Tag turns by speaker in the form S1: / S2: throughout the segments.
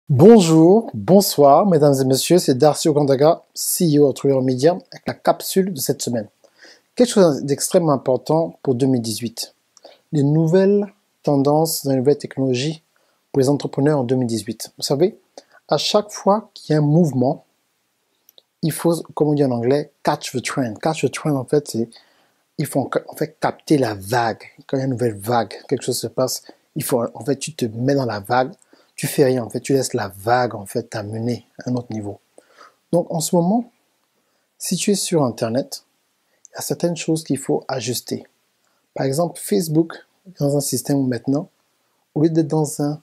S1: Bonjour, bonsoir, mesdames et messieurs, c'est Darcy Ogandaga, CEO Autrui Media, avec la capsule de cette semaine. Quelque chose d'extrêmement important pour 2018. Les nouvelles tendances, les nouvelles technologies pour les entrepreneurs en 2018. Vous savez, à chaque fois qu'il y a un mouvement, il faut, comme on dit en anglais, catch the trend. Catch the trend, en fait, c'est il faut en fait capter la vague. Quand il y a une nouvelle vague, quelque chose se passe, il faut, en fait, tu te mets dans la vague, tu fais rien, en fait, tu laisses la vague, en fait, t'amener à un autre niveau. Donc, en ce moment, si tu es sur Internet, il y a certaines choses qu'il faut ajuster. Par exemple, Facebook est dans un système où maintenant, au lieu d'être dans un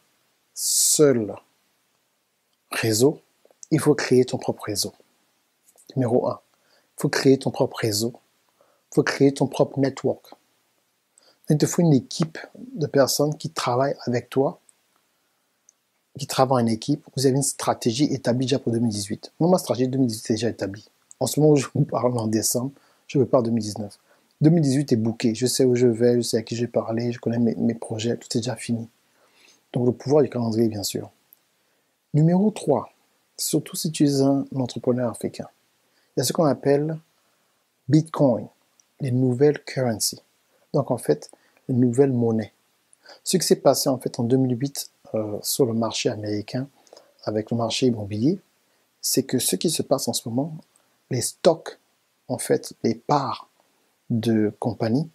S1: seul réseau, il faut créer ton propre réseau. Numéro un, il faut créer ton propre réseau. Il faut créer ton propre network. Il te faut une équipe de personnes qui travaillent avec toi, qui travaillent en équipe. Vous avez une stratégie établie déjà pour 2018. Moi, ma stratégie 2018 est déjà établie. En ce moment où je vous parle en décembre, je me parle 2019. 2018 est booké. Je sais où je vais, je sais à qui je vais parler, je connais mes projets, tout est déjà fini. Donc, le pouvoir du calendrier, bien sûr. Numéro 3, surtout si tu es un entrepreneur africain, il y a ce qu'on appelle Bitcoin, les nouvelles currencies. Donc, en fait, les nouvelles monnaies. Ce qui s'est passé en fait en 2008 sur le marché américain avec le marché immobilier, c'est que ce qui se passe en ce moment, les stocks, en fait, les parts de compagnies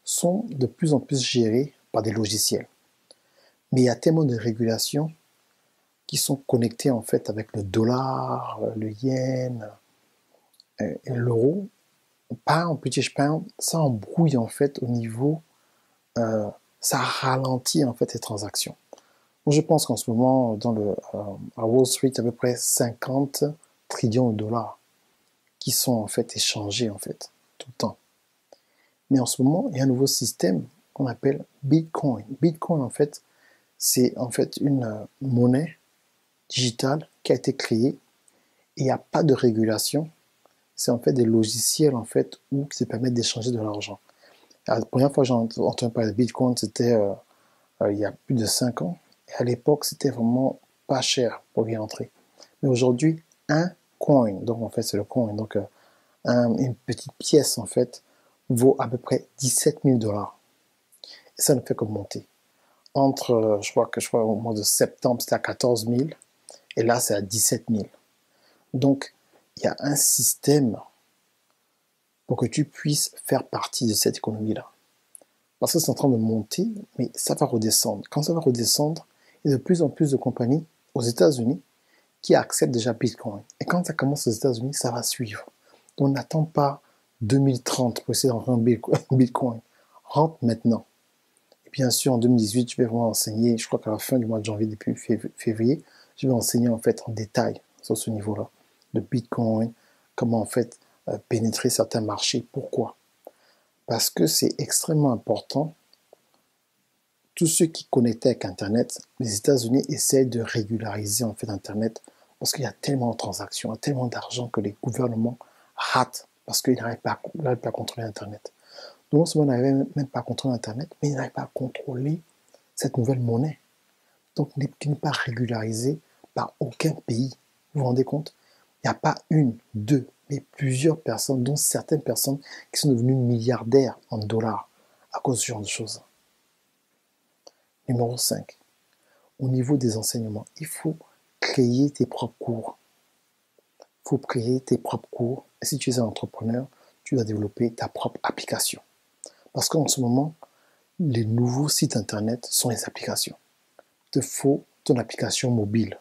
S1: sont de plus en plus gérés par des logiciels. Mais il y a tellement de régulations qui sont connectées en fait avec le dollar, le yen et l'euro. Pound, British Pound, ça embrouille en fait au niveau, ça ralentit en fait les transactions. Je pense qu'en ce moment, à Wall Street, il y a à peu près 50 trillions de dollars qui sont en fait échangés en fait tout le temps. Mais en ce moment, il y a un nouveau système qu'on appelle Bitcoin. Bitcoin, en fait, c'est en fait une monnaie digitale qui a été créée et il n'y a pas de régulation. C'est en fait des logiciels en fait qui te permettent d'échanger de l'argent. La première fois que j'ai entendu parler de Bitcoin, c'était il y a plus de 5 ans. Et à l'époque, c'était vraiment pas cher pour y entrer. Mais aujourd'hui, un coin, donc en fait c'est le coin, donc une petite pièce en fait, vaut à peu près 17 000 dollars. Et ça ne fait que monter. Je crois au mois de septembre, c'était à 14 000, et là c'est à 17 000. Donc, il y a un système pour que tu puisses faire partie de cette économie-là. Parce que c'est en train de monter, mais ça va redescendre. Quand ça va redescendre, il y a de plus en plus de compagnies aux États-Unis qui acceptent déjà Bitcoin. Et quand ça commence aux États-Unis, ça va suivre. Donc n'attends pas 2030 pour essayer d'entrer en Bitcoin. Rentre maintenant. Et bien sûr, en 2018, je vais vraiment enseigner, je crois qu'à la fin du mois de janvier, depuis février, je vais enseigner en fait en détail sur ce niveau-là, de Bitcoin, comment en fait pénétrer certains marchés. Pourquoi? Parce que c'est extrêmement important. Tous ceux qui connectaient avec Internet, les États-Unis essayent de régulariser en fait Internet parce qu'il y a tellement de transactions, il y a tellement d'argent que les gouvernements ratent parce qu'ils n'arrivent pas à contrôler Internet. Donc non seulement ils n'arrivent même pas à contrôler Internet, mais ils n'arrivent pas à contrôler cette nouvelle monnaie. Donc qui n'est pas régularisée par aucun pays. Vous vous rendez compte? Il n'y a pas une, deux, mais plusieurs personnes, dont certaines personnes qui sont devenues milliardaires en dollars à cause de ce genre de choses. Numéro 5. Au niveau des enseignements, il faut créer tes propres cours. Il faut créer tes propres cours. Et si tu es un entrepreneur, tu dois développer ta propre application. Parce qu'en ce moment, les nouveaux sites internet sont les applications. Il te faut ton application mobile.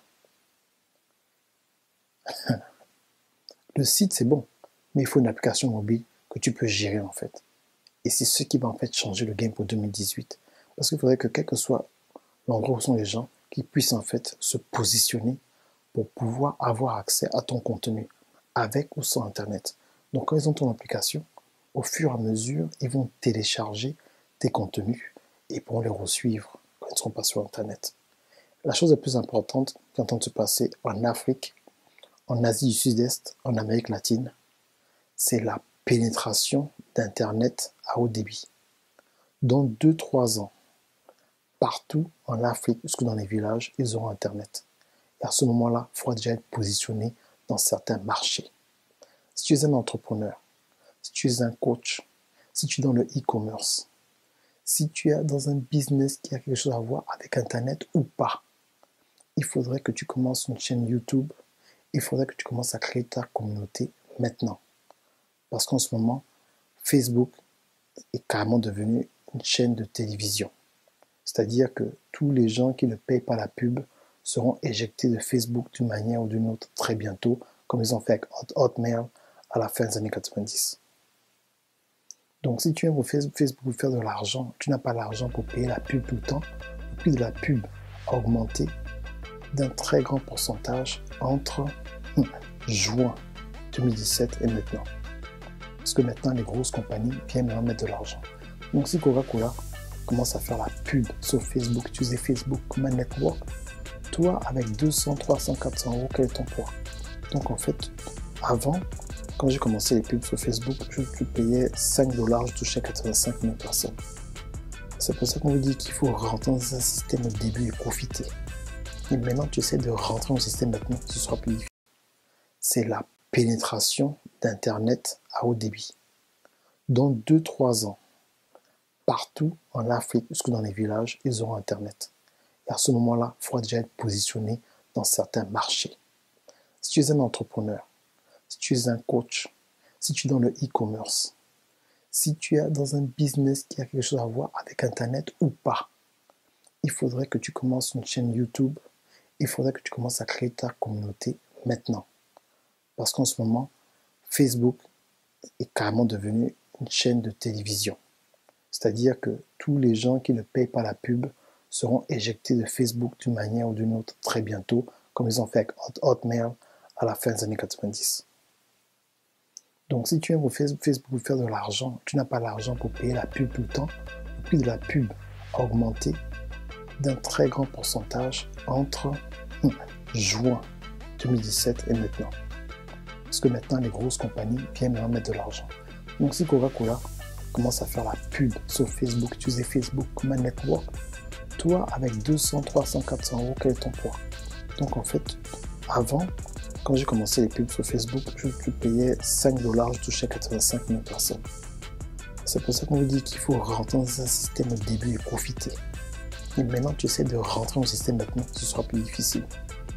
S1: Le site, c'est bon, mais il faut une application mobile que tu peux gérer en fait. Et c'est ce qui va en fait changer le game pour 2018. Parce qu'il faudrait que quel que soit l'endroit où sont les gens, qu'ils puissent en fait se positionner pour pouvoir avoir accès à ton contenu, avec ou sans Internet. Donc quand ils ont ton application, au fur et à mesure, ils vont télécharger tes contenus et pourront les resuivre quand ils ne seront pas sur Internet. La chose la plus importante qui est en train de se passer en Afrique, en Asie du Sud-Est, en Amérique latine, c'est la pénétration d'Internet à haut débit. Dans 2-3 ans, partout en Afrique, jusque dans les villages, ils auront Internet. Et à ce moment-là, il faudra déjà être positionné dans certains marchés. Si tu es un entrepreneur, si tu es un coach, si tu es dans le e-commerce, si tu es dans un business qui a quelque chose à voir avec Internet ou pas, il faudrait que tu commences une chaîne YouTube, il faudrait que tu commences à créer ta communauté maintenant. Parce qu'en ce moment, Facebook est carrément devenu une chaîne de télévision. C'est-à-dire que tous les gens qui ne payent pas la pub seront éjectés de Facebook d'une manière ou d'une autre très bientôt, comme ils ont fait avec Hotmail à la fin des années 90. Donc si tu aimes Facebook faire de l'argent, tu n'as pas l'argent pour payer la pub tout le temps, le prix de la pub a augmenté d'un très grand pourcentage entre juin 2017 et maintenant. Parce que maintenant, les grosses compagnies viennent maintenant mettre de l'argent. Donc si Coca-Cola commence à faire la pub sur Facebook, utiliser Facebook comme un network, toi, avec 200, 300, 400 euros, quel est ton poids? Donc en fait, avant, quand j'ai commencé les pubs sur Facebook, je payais 5 $, je touchais 85 000 personnes. C'est pour ça qu'on vous dit qu'il faut rentrer dans un système au début et profiter. Et maintenant, tu essaies de rentrer dans le système maintenant, ce sera plus difficile. C'est la pénétration d'Internet à haut débit. Dans 2-3 ans, partout en Afrique, jusque dans les villages, ils auront Internet. Et à ce moment-là, il faudra déjà être positionné dans certains marchés. Si tu es un entrepreneur, si tu es un coach, si tu es dans le e-commerce, si tu es dans un business qui a quelque chose à voir avec Internet ou pas, il faudrait que tu commences une chaîne YouTube, il faudrait que tu commences à créer ta communauté maintenant. Parce qu'en ce moment, Facebook est carrément devenu une chaîne de télévision. C'est-à-dire que tous les gens qui ne payent pas la pub seront éjectés de Facebook d'une manière ou d'une autre très bientôt, comme ils ont fait avec Hotmail à la fin des années 90. Donc si tu aimes Facebook faire de l'argent, tu n'as pas l'argent pour payer la pub tout le temps, le prix de la pub a augmenté d'un très grand pourcentage entre juin 2017 et maintenant. Parce que maintenant, les grosses compagnies viennent maintenant mettre de l'argent. Donc si Coca-Cola commence à faire la pub sur Facebook, utiliser Facebook comme un network, toi, avec 200, 300, 400 euros, quel est ton poids? Donc en fait, avant, quand j'ai commencé les pubs sur Facebook, je payais 5 $, je touchais 85 000 personnes. C'est pour ça qu'on vous dit qu'il faut rentrer dans un système au début et profiter. Et maintenant, tu essaies de rentrer dans le système maintenant, ce sera plus difficile.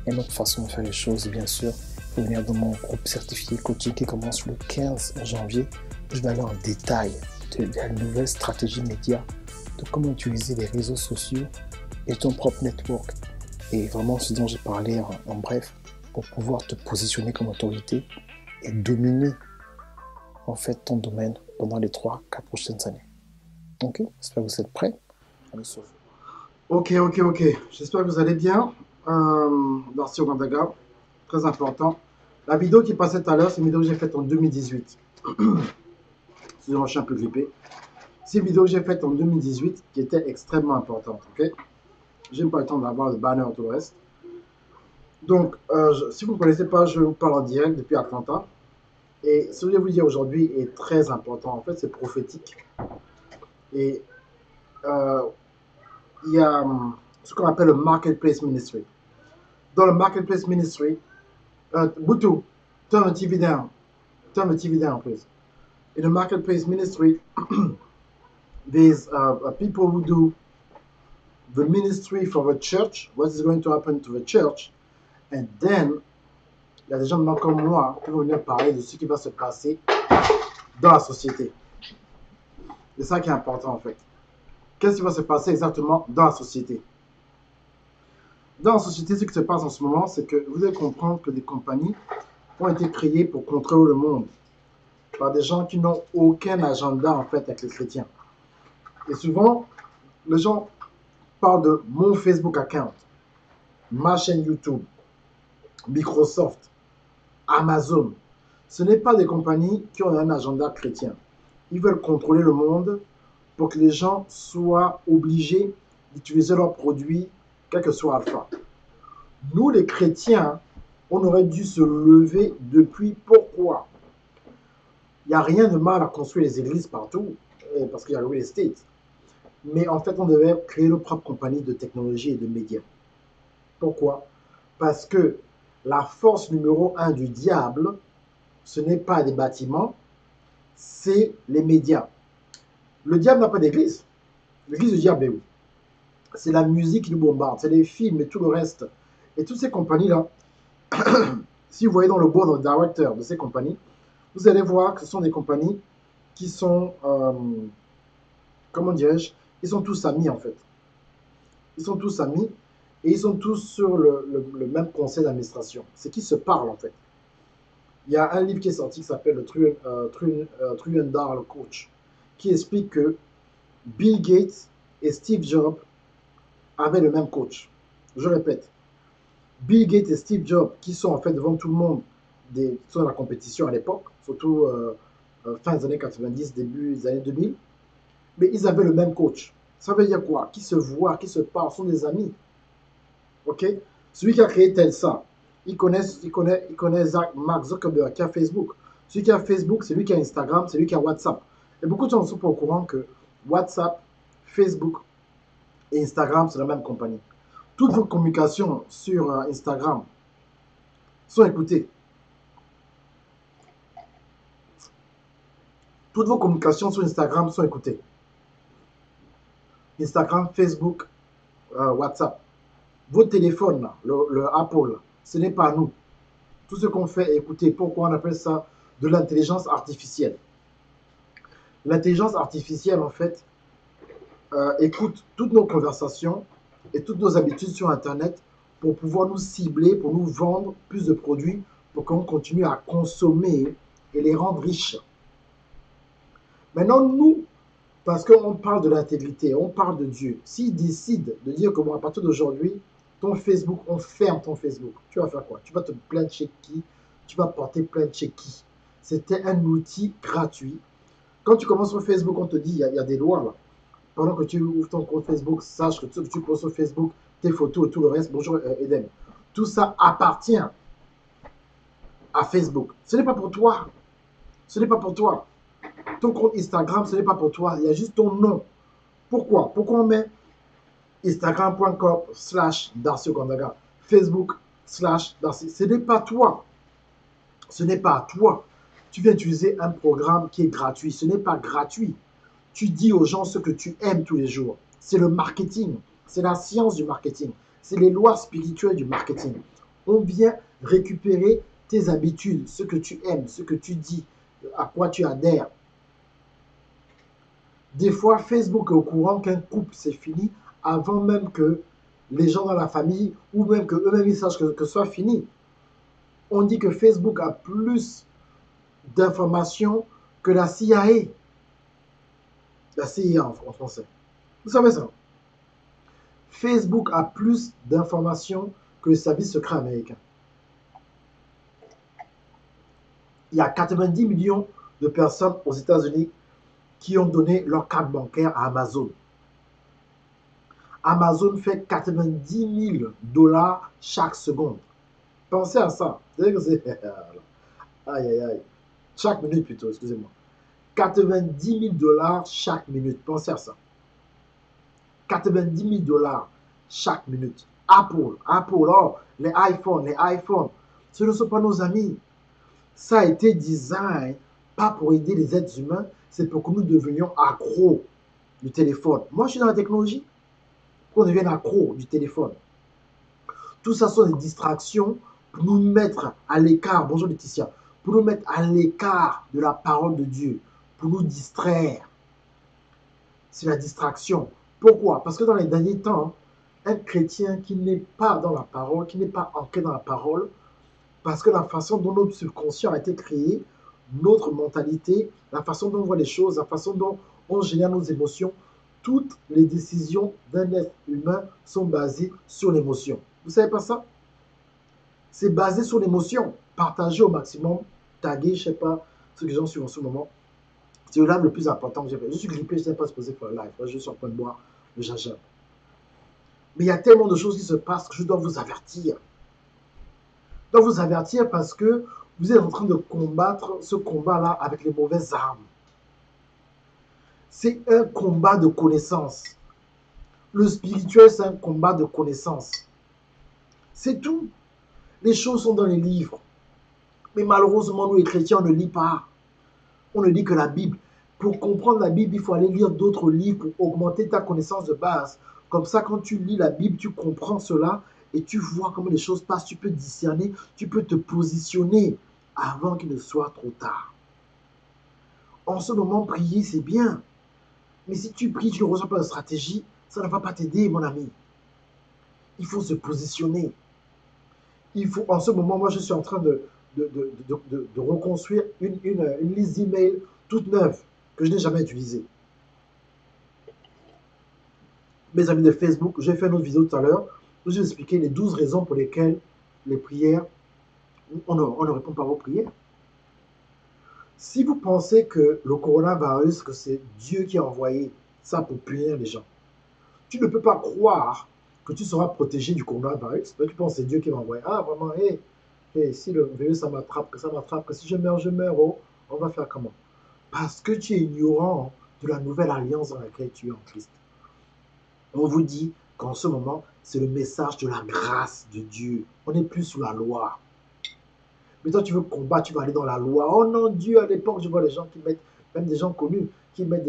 S1: Et notre façon de faire les choses, bien sûr, il faut venir dans mon groupe certifié coaching qui commence le 15 janvier. Je vais aller en détail de la nouvelle stratégie média, de comment utiliser les réseaux sociaux et ton propre network. Et vraiment ce dont j'ai parlé en bref, pour pouvoir te positionner comme autorité et dominer en fait ton domaine pendant les 3-4 prochaines années. Ok, j'espère que vous êtes prêts. Allez, sur vous.
S2: Ok. J'espère que vous allez bien. Merci Ogandaga. Très important. La vidéo qui passait tout à l'heure, c'est une vidéo que j'ai faite en 2018. Excusez-moi, je suis un peu grippé. C'est une vidéo que j'ai faite en 2018 qui était extrêmement importante. Ok. J'ai pas le temps d'avoir le banner et tout le reste. Donc, si vous ne connaissez pas, je vous parle en direct depuis Atlanta. Et ce que je vais vous dire aujourd'hui est très important. En fait, c'est prophétique. Et il y a ce qu'on appelle le Marketplace Ministry. Dans le Marketplace Ministry, Boutou, turn the TV down. Turn the TV down, please. In the Marketplace Ministry, there's people who do the ministry for the church, what is going to happen to the church, and then, il y a des gens comme moi qui vont venir parler de ce qui va se passer dans la société. C'est ça qui est important en fait. Qu'est-ce qui va se passer exactement dans la société? Dans la société, ce qui se passe en ce moment, c'est que vous devez comprendre que des compagnies ont été créées pour contrôler le monde par des gens qui n'ont aucun agenda en fait avec les chrétiens. Et souvent, les gens parlent de mon Facebook account, ma chaîne YouTube, Microsoft, Amazon. Ce n'est pas des compagnies qui ont un agenda chrétien. Ils veulent contrôler le monde pour que les gens soient obligés d'utiliser leurs produits, quel que soit Alpha. Nous, les chrétiens, on aurait dû se lever depuis. Pourquoi? Il n'y a rien de mal à construire les églises partout, parce qu'il y a le real estate. Mais en fait, on devait créer nos propres compagnies de technologie et de médias. Pourquoi? Parce que la force numéro un du diable, ce n'est pas des bâtiments, c'est les médias. Le diable n'a pas d'église. L'église du diable est où? C'est la musique qui nous bombarde, c'est les films et tout le reste. Et toutes ces compagnies-là, si vous voyez dans le board of director de ces compagnies, vous allez voir que ce sont des compagnies qui sont, comment dirais-je, ils sont tous amis en fait. Ils sont tous amis et ils sont tous sur le même conseil d'administration. C'est qui se parlent en fait. Il y a un livre qui est sorti qui s'appelle le Trillion Dollar Coach, qui explique que Bill Gates et Steve Jobs avaient le même coach. Je répète, Bill Gates et Steve Jobs, qui sont en fait devant tout le monde, qui sont dans la compétition à l'époque, surtout fin des années 90, début des années 2000, mais ils avaient le même coach. Ça veut dire quoi? Qui se voient, qui se parlent, sont des amis. Ok? Celui qui a créé Telsa, il connaît Mark Zuckerberg qui a Facebook. Celui qui a Facebook, c'est lui qui a Instagram, c'est lui qui a WhatsApp. Et beaucoup de gens ne sont pas au courant que WhatsApp, Facebook et Instagram, c'est la même compagnie. Toutes vos communications sur Instagram sont écoutées. Toutes vos communications sur Instagram sont écoutées. Instagram, Facebook, WhatsApp. Vos téléphones, là, le Apple, ce n'est pas nous. Tout ce qu'on fait est écouté. Pourquoi on appelle ça de l'intelligence artificielle? L'intelligence artificielle, en fait, écoute toutes nos conversations et toutes nos habitudes sur Internet pour pouvoir nous cibler, pour nous vendre plus de produits, pour qu'on continue à consommer et les rendre riches. Maintenant, nous, parce qu'on parle de l'intégrité, on parle de Dieu, s'il décide de dire que bon, à partir d'aujourd'hui, ton Facebook, on ferme ton Facebook, tu vas faire quoi? Tu vas te plaindre chez qui? Tu vas porter plainte chez qui? C'était un outil gratuit. Quand tu commences sur Facebook, on te dit, il y a des lois là. Pendant que tu ouvres ton compte Facebook, sache que tout ce que tu poses sur Facebook, tes photos et tout le reste, bonjour Eden, tout ça appartient à Facebook. Ce n'est pas pour toi. Ce n'est pas pour toi. Ton compte Instagram, ce n'est pas pour toi. Il y a juste ton nom. Pourquoi? Pourquoi on met Instagram.com/Darcy Okandaga, Facebook/Darcy? Ce n'est pas toi. Ce n'est pas à toi. Tu viens utiliser un programme qui est gratuit. Ce n'est pas gratuit. Tu dis aux gens ce que tu aimes tous les jours. C'est le marketing. C'est la science du marketing. C'est les lois spirituelles du marketing. On vient récupérer tes habitudes, ce que tu aimes, ce que tu dis, à quoi tu adhères. Des fois, Facebook est au courant qu'un couple c'est fini avant même que les gens dans la famille ou même que eux-mêmes ils sachent que ce soit fini. On dit que Facebook a plus d'informations que la CIA. La CIA en français. Vous savez ça? Facebook a plus d'informations que le service secret américain. Il y a 90 millions de personnes aux États-Unis qui ont donné leur carte bancaire à Amazon. Amazon fait 90 000 dollars chaque seconde. Pensez à ça. Aïe, aïe, aïe. Chaque minute plutôt, excusez-moi. 90 000 dollars chaque minute. Pensez à ça. 90 000 dollars chaque minute. Apple, oh, les iPhones, ce ne sont pas nos amis. Ça a été design, pas pour aider les êtres humains, c'est pour que nous devenions accros du téléphone. Moi, je suis dans la technologie, pour qu'on devienne accro du téléphone. Tout ça sont des distractions pour nous mettre à l'écart, bonjour Laetitia, pour nous mettre à l'écart de la parole de Dieu, pour nous distraire. C'est la distraction. Pourquoi? Parce que dans les derniers temps, un chrétien qui n'est pas dans la parole, qui n'est pas ancré dans la parole, parce que la façon dont notre subconscient a été créé, notre mentalité, la façon dont on voit les choses, la façon dont on génère nos émotions, toutes les décisions d'un être humain sont basées sur l'émotion. Vous ne savez pas ça? C'est basé sur l'émotion. Partagez au maximum, taguez, je ne sais pas ce que les gens suivent en ce moment. C'est le live le plus important que j'ai fait. Je suis grippé, je ne sais pas se poser pour le live. Je suis en train de boire le gingembre. Mais il y a tellement de choses qui se passent que je dois vous avertir. Je dois vous avertir parce que vous êtes en train de combattre ce combat-là avec les mauvaises armes. C'est un combat de connaissance. Le spirituel, c'est un combat de connaissance. C'est tout. Les choses sont dans les livres. Mais malheureusement, nous les chrétiens, on ne lit pas. On ne lit que la Bible. Pour comprendre la Bible, il faut aller lire d'autres livres pour augmenter ta connaissance de base. Comme ça, quand tu lis la Bible, tu comprends cela et tu vois comment les choses passent. Tu peux discerner, tu peux te positionner avant qu'il ne soit trop tard. En ce moment, prier, c'est bien. Mais si tu pries, tu ne reçois pas de stratégie, ça ne va pas t'aider, mon ami. Il faut se positionner. Il faut, en ce moment, moi, je suis en train de reconstruire une liste d'emails toute neuve que je n'ai jamais utilisée. Mes amis de Facebook, j'ai fait une autre vidéo tout à l'heure où j'ai expliqué les 12 raisons pour lesquelles les prières, on ne répond pas à vos prières. Si vous pensez que le coronavirus, que c'est Dieu qui a envoyé ça pour punir les gens, tu ne peux pas croire que tu seras protégé du coronavirus. Tu penses que c'est Dieu qui m'a envoyé. Ah, vraiment, si le virus, ça m'attrape, que si je meurs, oh, on va faire comment? Parce que tu es ignorant de la nouvelle alliance dans laquelle tu es en Christ. On vous dit qu'en ce moment, c'est le message de la grâce de Dieu. On n'est plus sous la loi. Mais toi, tu veux combattre, tu vas aller dans la loi. Oh non, Dieu, à l'époque, je vois les gens qui mettent, même des gens connus, qui mettent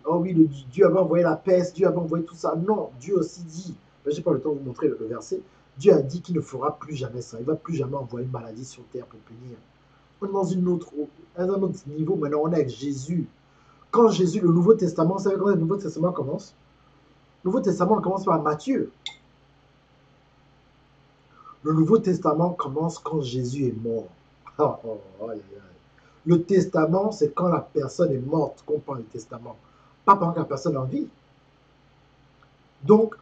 S2: oh oui, Dieu avait envoyé la peste, Dieu avait envoyé tout ça. Non, Dieu aussi dit, je n'ai pas le temps de vous montrer le verset, Dieu a dit qu'il ne fera plus jamais ça. Il ne va plus jamais envoyer une maladie sur terre pour punir. On est dans un autre niveau, maintenant on est avec Jésus. Quand Jésus, le Nouveau Testament, vous savez quand le Nouveau Testament commence? Le Nouveau Testament commence par Matthieu. Le Nouveau Testament commence quand Jésus est mort. Oh, oh, oh, oh. Le testament, c'est quand la personne est morte qu'on prend le testament, pas pendant que la personne est en vie. Donc,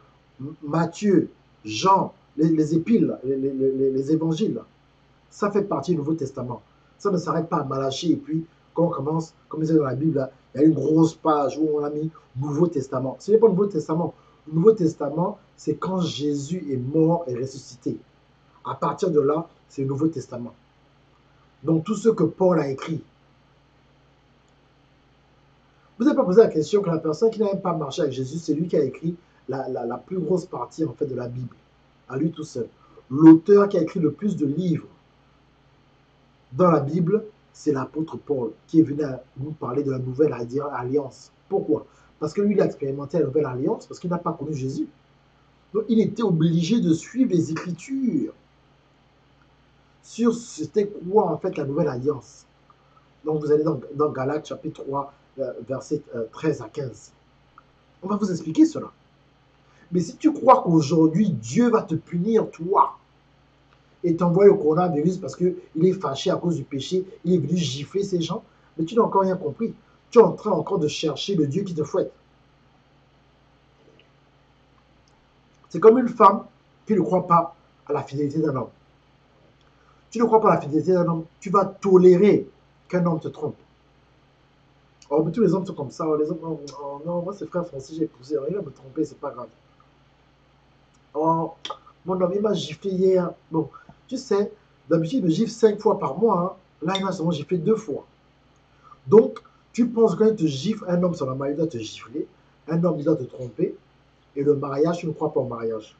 S2: Matthieu, Jean, les épiles, les évangiles, ça fait partie du Nouveau Testament. Ça ne s'arrête pas à Malachie et puis quand on commence, comme c'est dans la Bible, il y a une grosse page où on a mis Nouveau Testament. Ce n'est pas le Nouveau Testament. Le Nouveau Testament, c'est quand Jésus est mort et ressuscité. À partir de là, c'est le Nouveau Testament. Donc, tout ce que Paul a écrit. Vous n'avez pas posé la question que la personne qui n'a même pas marché avec Jésus, c'est lui qui a écrit la plus grosse partie en fait de la Bible, à lui tout seul. L'auteur qui a écrit le plus de livres dans la Bible, c'est l'apôtre Paul, qui est venu nous parler de la nouvelle alliance. Pourquoi? Parce que lui, il a expérimenté la nouvelle alliance, parce qu'il n'a pas connu Jésus. Donc, il était obligé de suivre les Écritures sur c'était quoi en fait la nouvelle alliance. Donc, vous allez dans Galates chapitre 3, versets 13 à 15. On va vous expliquer cela. Mais si tu crois qu'aujourd'hui, Dieu va te punir, toi, et t'envoyer le coronavirus parce qu'il est fâché à cause du péché, il est venu gifler ces gens, mais tu n'as encore rien compris. Tu es en train encore de chercher le Dieu qui te fouette. C'est comme une femme qui ne croit pas à la fidélité d'un homme. Tu ne crois pas à la fidélité d'un homme, tu vas tolérer qu'un homme te trompe. Oh, mais tous les hommes sont comme ça. Les hommes, oh, non, moi c'est frère Francis, j'ai épousé, il va me tromper, c'est pas grave. Oh, mon homme, il m'a giflé hier. Bon, tu sais, d'habitude, il me gifle 5 fois par mois. Hein. Là, il m'a seulement giflé 2 fois. Donc, tu penses que quand il te gifle, un homme sur la main, il doit te gifler. Un homme, il doit te tromper. Et le mariage, tu ne crois pas au mariage.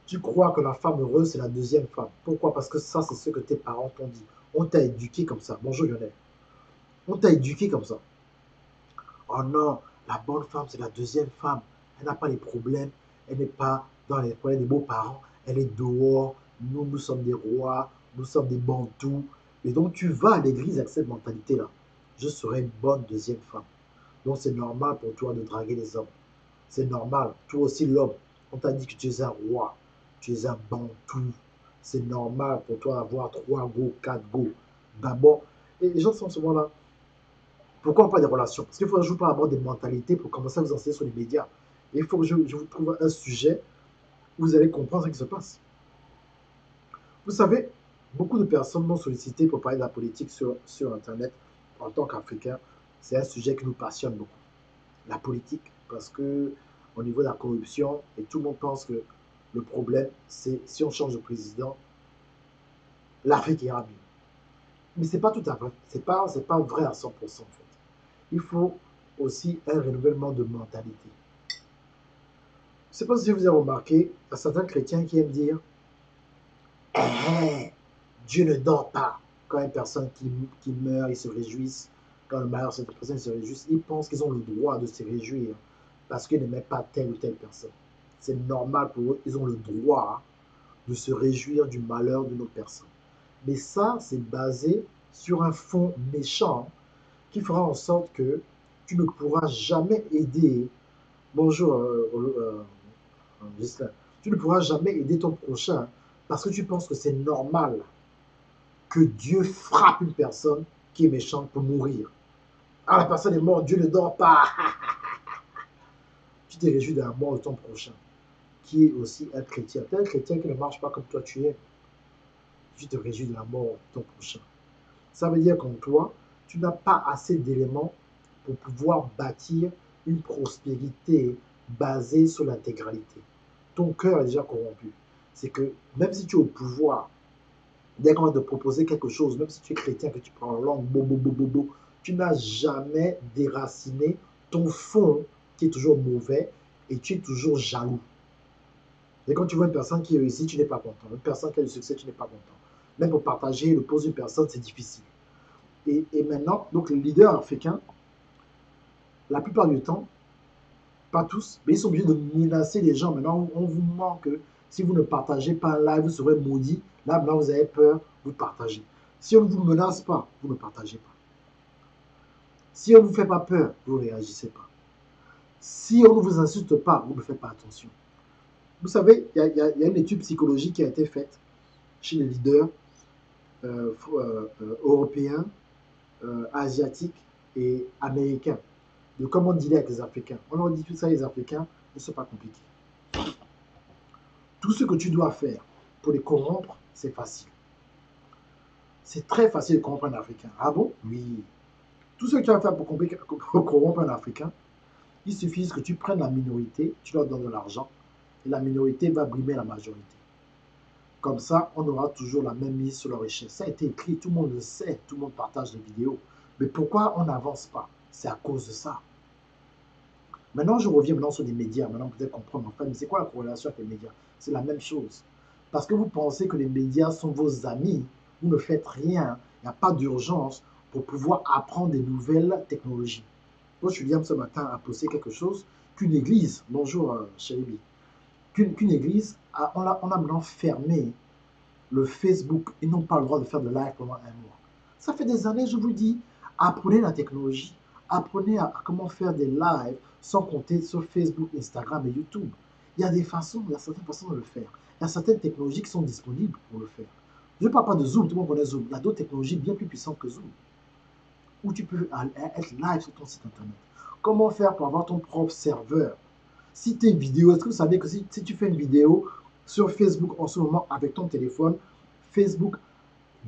S2: Tu crois que la femme heureuse, c'est la deuxième femme. Pourquoi? Parce que ça, c'est ce que tes parents t'ont dit. On t'a éduqué comme ça. Bonjour Lionel. On t'a éduqué comme ça. Oh non, la bonne femme, c'est la deuxième femme. Elle n'a pas les problèmes. Elle n'est pas dans les problèmes des beaux-parents. Elle est dehors. Nous, nous sommes des rois. Nous sommes des bantous. Et donc, tu vas à l'église avec cette mentalité-là. Je serai une bonne deuxième femme. Donc, c'est normal pour toi de draguer les hommes. C'est normal. Toi aussi, l'homme. On t'a dit que tu es un roi. Tu es un bantou. C'est normal pour toi d'avoir 3 go, 4 go. D'abord, et les gens sont souvent là. Pourquoi pas des relations? Parce qu'il faut que je vous parle d'abord des mentalités pour commencer à vous enseigner sur les médias. Et il faut que je vous trouve un sujet où vous allez comprendre ce qui se passe. Vous savez, beaucoup de personnes m'ont sollicité pour parler de la politique sur Internet en tant qu'Africain. C'est un sujet qui nous passionne beaucoup. La politique, parce que au niveau de la corruption, et tout le monde pense que le problème, c'est si on change de président, l'Afrique ira mieux. Mais ce n'est pas tout à fait, c'est pas vrai à 100% en fait. Il faut aussi un renouvellement de mentalité. Je ne sais pas si vous avez remarqué, il y a certains chrétiens qui aiment dire Mais Dieu ne dort pas. Quand une personne qui meurt, ils se réjouissent. Quand le malheur, cette personne se réjouissent, ils pensent qu'ils ont le droit de se réjouir parce qu'ils n'aimaient pas telle ou telle personne. C'est normal pour eux, ils ont le droit de se réjouir du malheur d'une autre personne. Mais ça, c'est basé sur un fond méchant qui fera en sorte que tu ne pourras jamais aider. Bonjour, Gislain. Tu ne pourras jamais aider ton prochain parce que tu penses que c'est normal que Dieu frappe une personne qui est méchante pour mourir. Ah, la personne est morte, Dieu ne dort pas. Tu te réjouis de la mort de ton prochain, qui est aussi un chrétien. Tu es un chrétien qui ne marche pas comme toi tu es. Tu te réjouis de la mort de ton prochain. Ça veut dire qu'en toi, tu n'as pas assez d'éléments pour pouvoir bâtir une prospérité basée sur l'intégralité. Ton cœur est déjà corrompu. C'est que même si tu es au pouvoir, dès qu'on va te proposer quelque chose, même si tu es chrétien, que tu parles en langue, tu n'as jamais déraciné ton fond qui est toujours mauvais et tu es toujours jaloux. Et quand tu vois une personne qui réussit, tu n'es pas content. Une personne qui a du succès, tu n'es pas content. Même pour partager le poste d'une personne, c'est difficile. Et maintenant, donc les leaders africains, la plupart du temps, pas tous, mais ils sont obligés de menacer les gens. Maintenant, on vous ment que si vous ne partagez pas un live, vous serez maudit. Là, maintenant, vous avez peur, vous partagez. Si on ne vous menace pas, vous ne partagez pas. Si on ne vous fait pas peur, vous ne réagissez pas. Si on ne vous insulte pas, vous ne faites pas attention. Vous savez, il y a une étude psychologique qui a été faite chez les leaders européens, asiatiques et américains de comment dealer avec les Africains. On leur dit tout ça, les Africains ne sont pas compliqués. Tout ce que tu dois faire pour les corrompre, c'est facile. C'est très facile de corrompre un Africain. Ah bon? Oui. Tout ce que tu vas faire pour corrompre un Africain, il suffit que tu prennes la minorité, tu leur donnes de l'argent, et la minorité va brimer la majorité. Comme ça, on aura toujours la même mise sur leur richesse. Ça a été écrit, tout le monde le sait, tout le monde partage les vidéos. Mais pourquoi on n'avance pas? C'est à cause de ça. Maintenant, je reviens maintenant sur les médias. Maintenant, peut-être comprendre, enfin, mais c'est quoi la corrélation avec les médias? C'est la même chose. Parce que vous pensez que les médias sont vos amis, vous ne faites rien, il n'y a pas d'urgence pour pouvoir apprendre des nouvelles technologies. Coach William ce matin a posté quelque chose qu'une église, bonjour Chéribi, qu'une église, on a maintenant fermé le Facebook. Ils n'ont pas le droit de faire de live pendant un mois. Ça fait des années, je vous dis, apprenez la technologie, apprenez à comment faire des lives sans compter sur Facebook, Instagram et YouTube. Il y a des façons, il y a certaines façons de le faire. Il y a certaines technologies qui sont disponibles pour le faire. Je ne parle pas de Zoom, tout le monde connaît Zoom. Il y a d'autres technologies bien plus puissantes que Zoom, où tu peux être live sur ton site internet. Comment faire pour avoir ton propre serveur? Si tes vidéos, est-ce que vous savez que si tu fais une vidéo sur Facebook en ce moment avec ton téléphone, Facebook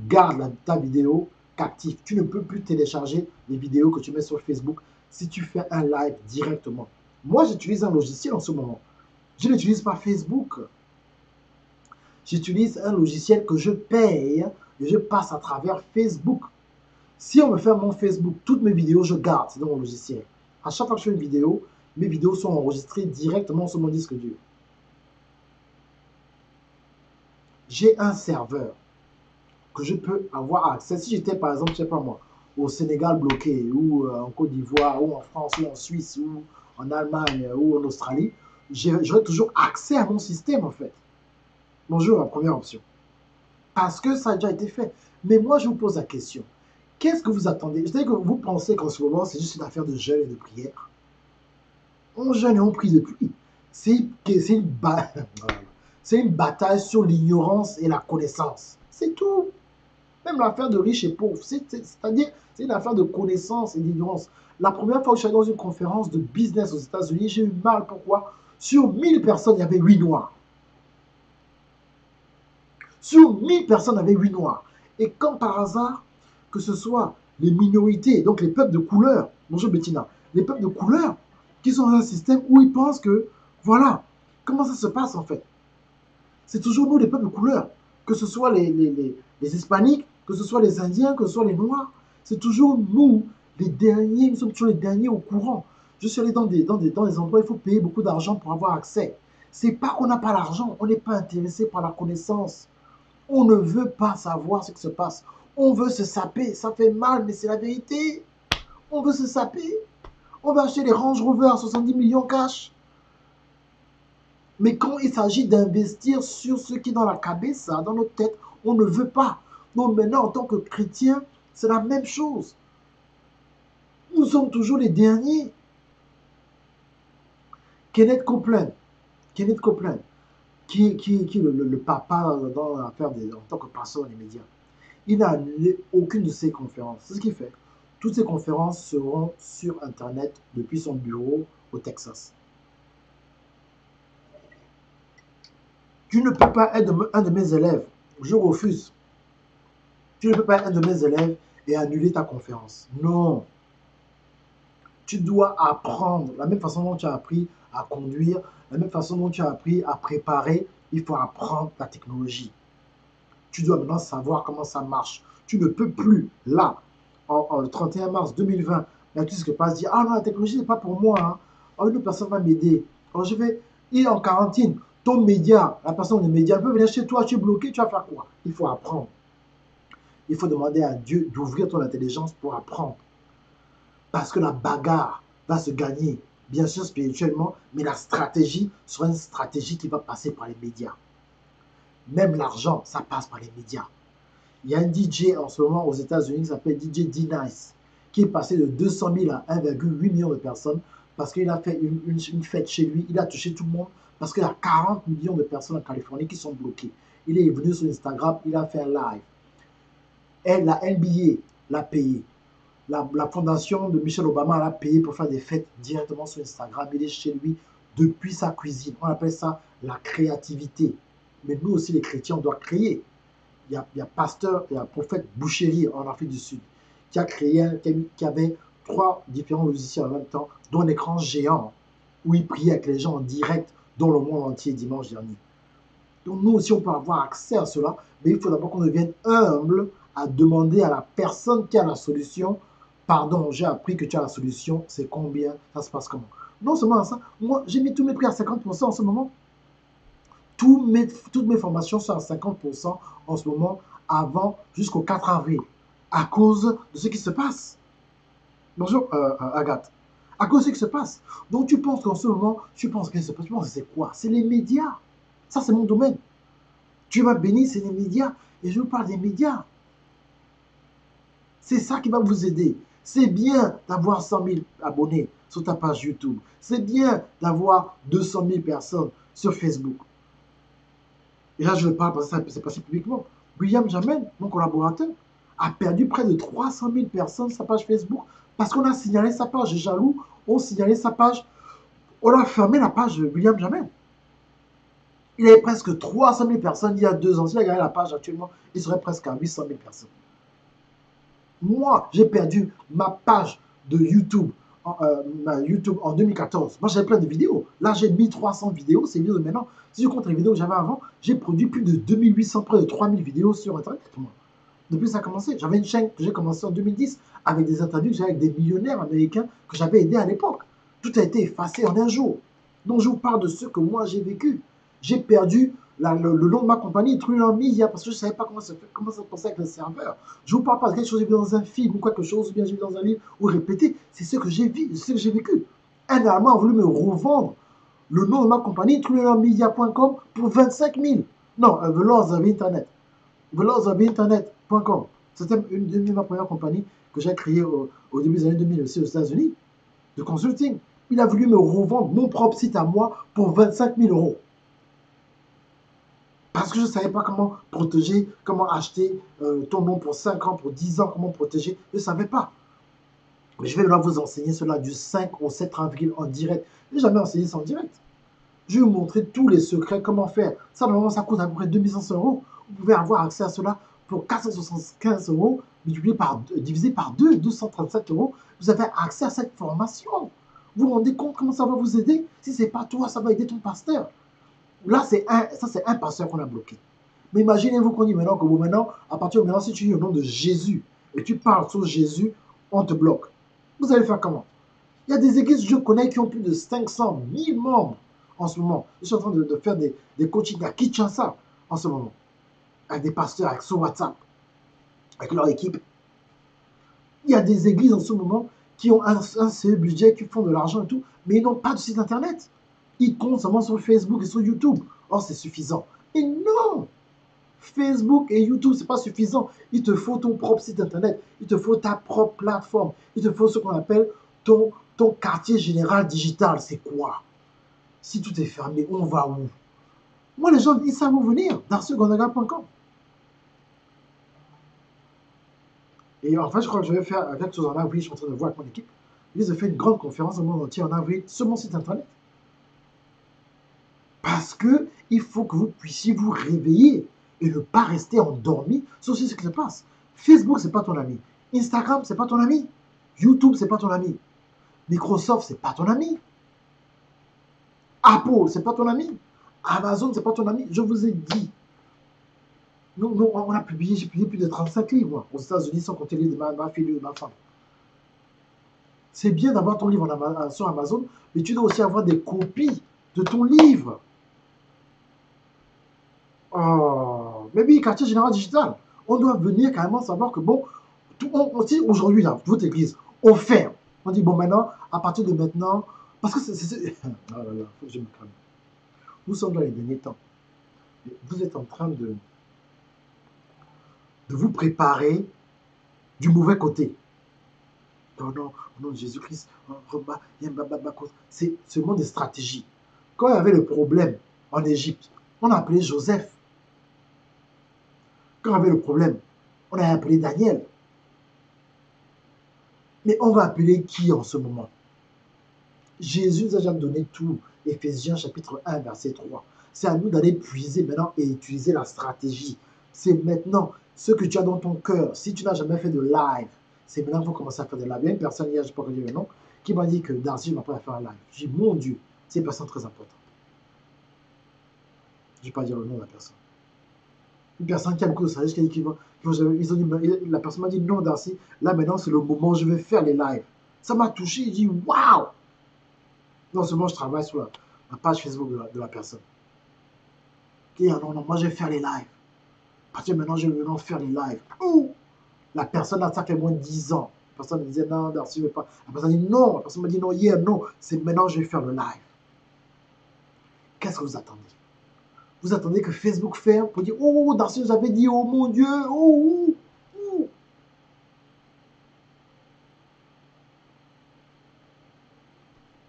S2: garde ta vidéo captive. Tu ne peux plus télécharger les vidéos que tu mets sur Facebook si tu fais un live directement. Moi, j'utilise un logiciel en ce moment. Je n'utilise pas Facebook. J'utilise un logiciel que je paye et je passe à travers Facebook. Si on me fait mon Facebook, toutes mes vidéos, je garde dans mon logiciel. À chaque fois que je fais une vidéo, mes vidéos sont enregistrées directement sur mon disque dur. J'ai un serveur que je peux avoir accès. Si j'étais par exemple, je ne sais pas moi, au Sénégal bloqué, ou en Côte d'Ivoire, ou en France, ou en Suisse, ou en Allemagne, ou en Australie, j'aurais toujours accès à mon système en fait. Bonjour, la première option. Parce que ça a déjà été fait. Mais moi, je vous pose la question. Qu'est-ce que vous attendez? Je sais que vous pensez qu'en ce moment, c'est juste une affaire de jeûne et de prière. On jeûne et on prie depuis. C'est une bataille sur l'ignorance et la connaissance. C'est tout. Même l'affaire de riches et pauvres. C'est-à-dire, c'est une affaire de connaissance et d'ignorance. La première fois que je suis allé dans une conférence de business aux États-Unis, j'ai eu mal. Pourquoi? Sur 1000 personnes, il y avait 8 noirs. Sur 1000 personnes, il y avait 8 noirs. Et comme par hasard, que ce soit les minorités, donc les peuples de couleur, bonjour Bettina, les peuples de couleur, qui sont dans un système où ils pensent que, voilà, comment ça se passe en fait? C'est toujours nous, les peuples de couleur, que ce soit les hispaniques, que ce soit les indiens, que ce soit les noirs, c'est toujours nous, les derniers, nous sommes toujours les derniers au courant. Je suis allé dans des endroits où il faut payer beaucoup d'argent pour avoir accès. C'est pas qu'on n'a pas l'argent, on n'est pas intéressé par la connaissance. On ne veut pas savoir ce qui se passe. On veut se saper. Ça fait mal, mais c'est la vérité. On veut se saper. On va acheter les Range Rover à 70 millions cash. Mais quand il s'agit d'investir sur ce qui est dans la cabeza, dans notre tête, on ne veut pas. Donc maintenant, en tant que chrétien, c'est la même chose. Nous sommes toujours les derniers. Kenneth Copeland, qui est le papa dans l'affaire en tant que pasteur dans les médias, il n'a annulé aucune de ses conférences. C'est ce qu'il fait. Toutes ses conférences seront sur Internet depuis son bureau au Texas. Tu ne peux pas être un de mes élèves. Je refuse. Tu ne peux pas être un de mes élèves et annuler ta conférence. Non. Tu dois apprendre. La même façon dont tu as appris à conduire, la même façon dont tu as appris à préparer, il faut apprendre la technologie. Tu dois maintenant savoir comment ça marche. Tu ne peux plus, là, le 31 mars 2020, là, tout ce qui passe, dire, ah non, la technologie n'est pas pour moi. Hein. Oh, une personne va m'aider. Alors, il est en quarantaine. Ton média, la personne des médias peut venir chez toi, tu es bloqué, tu vas faire quoi? Il faut apprendre. Il faut demander à Dieu d'ouvrir ton intelligence pour apprendre. Parce que la bagarre va se gagner, bien sûr spirituellement, mais la stratégie sera une stratégie qui va passer par les médias. Même l'argent, ça passe par les médias. Il y a un DJ en ce moment aux États-Unis qui s'appelle DJ D-Nice, qui est passé de 200 000 à 1,8 million de personnes parce qu'il a fait une fête chez lui. Il a touché tout le monde parce qu'il y a 40 millions de personnes en Californie qui sont bloquées. Il est venu sur Instagram, il a fait un live. Et la NBA l'a payé. La fondation de Michelle Obama l'a payé pour faire des fêtes directement sur Instagram. Il est chez lui depuis sa cuisine. On appelle ça la créativité. Mais nous aussi, les chrétiens, on doit créer. Il y a pasteur, il y a prophète Boucheri en Afrique du Sud qui a créé, qui avait 3 différents logiciels en même temps, dont un écran géant où il priait avec les gens en direct dans le monde entier dimanche dernier. Donc nous aussi, on peut avoir accès à cela, mais il faut d'abord qu'on devienne humble à demander à la personne qui a la solution, pardon, j'ai appris que tu as la solution, c'est combien, ça se passe comment. Non seulement ça, moi j'ai mis tous mes prix à 50% en ce moment. Toutes mes formations sont à 50% en ce moment, avant jusqu'au 4 avril, à cause de ce qui se passe. Bonjour Agathe. À cause de ce qui se passe. Donc tu penses qu'en ce moment, tu penses que c'est quoi? C'est les médias. Ça, c'est mon domaine. Dieu m'a béni, c'est les médias. Et je vous parle des médias. C'est ça qui va vous aider. C'est bien d'avoir 100 000 abonnés sur ta page YouTube. C'est bien d'avoir 200 000 personnes sur Facebook. Et là, je le parle parce que c'est passé publiquement. William Jamel, mon collaborateur, a perdu près de 300 000 personnes sur sa page Facebook parce qu'on a signalé sa page. Les jaloux ont signalé sa page. On a fermé la page de William Jamel. Il y avait presque 300 000 personnes il y a 2 ans. S'il a gagné la page actuellement, il serait presque à 800 000 personnes. Moi, j'ai perdu ma page de YouTube, en 2014. Moi, j'avais plein de vidéos. Là, j'ai 1300 vidéos, c'est mieux de maintenant. Si je compte les vidéos que j'avais avant, j'ai produit plus de 2800, près de 3000 vidéos sur Internet. Moi. Depuis que ça a commencé, j'avais une chaîne que j'ai commencé en 2010 avec des interviews que j'avais avec des millionnaires américains que j'avais aidés à l'époque. Tout a été effacé en un jour. Donc, je vous parle de ce que moi, j'ai vécu. J'ai perdu le nom de ma compagnie, Trillion Media, parce que je ne savais pas comment ça se passait avec le serveur. Je ne vous parle pas de quelque chose que j'ai vu dans un film ou quelque chose, ou bien j'ai vu dans un livre, ou répété. C'est ce que j'ai vu, ce que j'ai vécu. Un Allemand a voulu me revendre le nom de ma compagnie, TrillionMedia.com, pour 25 000. Non, The Laws of Internet. The Laws of Internet.com. C'était une de mes premières compagnies que j'ai créée au début des années 2000 aussi aux États-Unis, de consulting. Il a voulu me revendre mon propre site à moi pour 25 000 euros. Parce que je ne savais pas comment protéger, comment acheter ton nom pour 5 ans, pour 10 ans, comment protéger. Je ne savais pas. Mais je vais là vous enseigner cela du 5 au 7 avril en direct. Je n'ai jamais enseigné ça en direct. Je vais vous montrer tous les secrets, comment faire. Ça, normalement, ça coûte à peu près 2500 euros. Vous pouvez avoir accès à cela pour 475 euros, divisé par 2, 237 euros. Vous avez accès à cette formation. Vous vous rendez compte comment ça va vous aider? Si ce n'est pas toi, ça va aider ton pasteur. Là, ça, c'est un pasteur qu'on a bloqué. Mais imaginez-vous qu'on dit maintenant que maintenant, à partir de maintenant, si tu dis au nom de Jésus et tu parles sur Jésus, on te bloque. Vous allez faire comment? Il y a des églises que je connais qui ont plus de 500 000 membres en ce moment. Je suis en train de faire des coachings à Kinshasa en ce moment. avec des pasteurs, avec sur WhatsApp, avec leur équipe. Il y a des églises en ce moment qui ont un seul budget, qui font de l'argent et tout, mais ils n'ont pas de site internet. Ils comptent seulement sur Facebook et sur YouTube. Oh, c'est suffisant. Et non! Facebook et YouTube, c'est pas suffisant. Il te faut ton propre site internet. Il te faut ta propre plateforme. Il te faut ce qu'on appelle ton quartier général digital. C'est quoi? Si tout est fermé, on va où? Moi, les gens, ils savent où venir. darcygondaga.com. Et en fait, je crois que je vais faire quelque chose en avril. Je suis en train de voir avec mon équipe. Ils ont fait une grande conférence au monde entier en avril sur mon site internet. Parce que il faut que vous puissiez vous réveiller et ne pas rester endormi. C'est aussi ce qui se passe. Facebook, c'est pas ton ami. Instagram, c'est pas ton ami. YouTube, c'est pas ton ami. Microsoft, c'est pas ton ami. Apple, c'est pas ton ami. Amazon, c'est pas ton ami. Je vous ai dit. Nous, on a publié, j'ai publié plus de 35 livres aux États-Unis sans compter les livres de ma fille et de ma femme. C'est bien d'avoir ton livre sur Amazon, mais tu dois aussi avoir des copies de ton livre. Oh, mais oui, quartier général digital. On doit venir carrément savoir que bon, on dit aujourd'hui, là, votre église, on ferme. On dit bon, maintenant, à partir de maintenant, parce que c'est. Oh là là, faut que je me calme. Nous sommes dans les derniers temps. Vous êtes en train de vous préparer du mauvais côté. Non, non, au nom de Jésus-Christ, c'est ce monde de stratégie. Quand il y avait le problème en Égypte, on a appelé Joseph. Quand il y avait le problème, on a appelé Daniel. Mais on va appeler qui en ce moment? Jésus nous a déjà donné tout. Éphésiens chapitre 1, verset 3. C'est à nous d'aller puiser maintenant et utiliser la stratégie. C'est maintenant ce que tu as dans ton cœur. Si tu n'as jamais fait de live, c'est maintenant qu'il faut commencer à faire de live. Il y a une personne hier, je ne sais pas dire le nom, qui m'a dit que Darcy, je ne vais pas faire un live. J'ai dit, mon Dieu, c'est une personne très importante. Je ne vais pas dire le nom de la personne. Une personne qui a beaucoup de sagesse, ils ont dit, la personne m'a dit, non, Darcy, là maintenant c'est le moment, je vais faire les lives. Ça m'a touché, il dit, waouh! Non seulement je travaille sur la page Facebook de la personne. Qui dit, non, non, moi je vais faire les lives. Parce que maintenant je vais maintenant faire les lives. Ouh! La personne là, ça fait moins de 10 ans. La personne me disait, non, Darcy, je ne veux pas. La personne dit, non. La personne m'a dit, non, hier, non. C'est maintenant je vais faire le live. Qu'est-ce que vous attendez? Vous attendez que Facebook ferme pour dire, oh, Darcy nous avait dit, oh mon Dieu, oh, oh.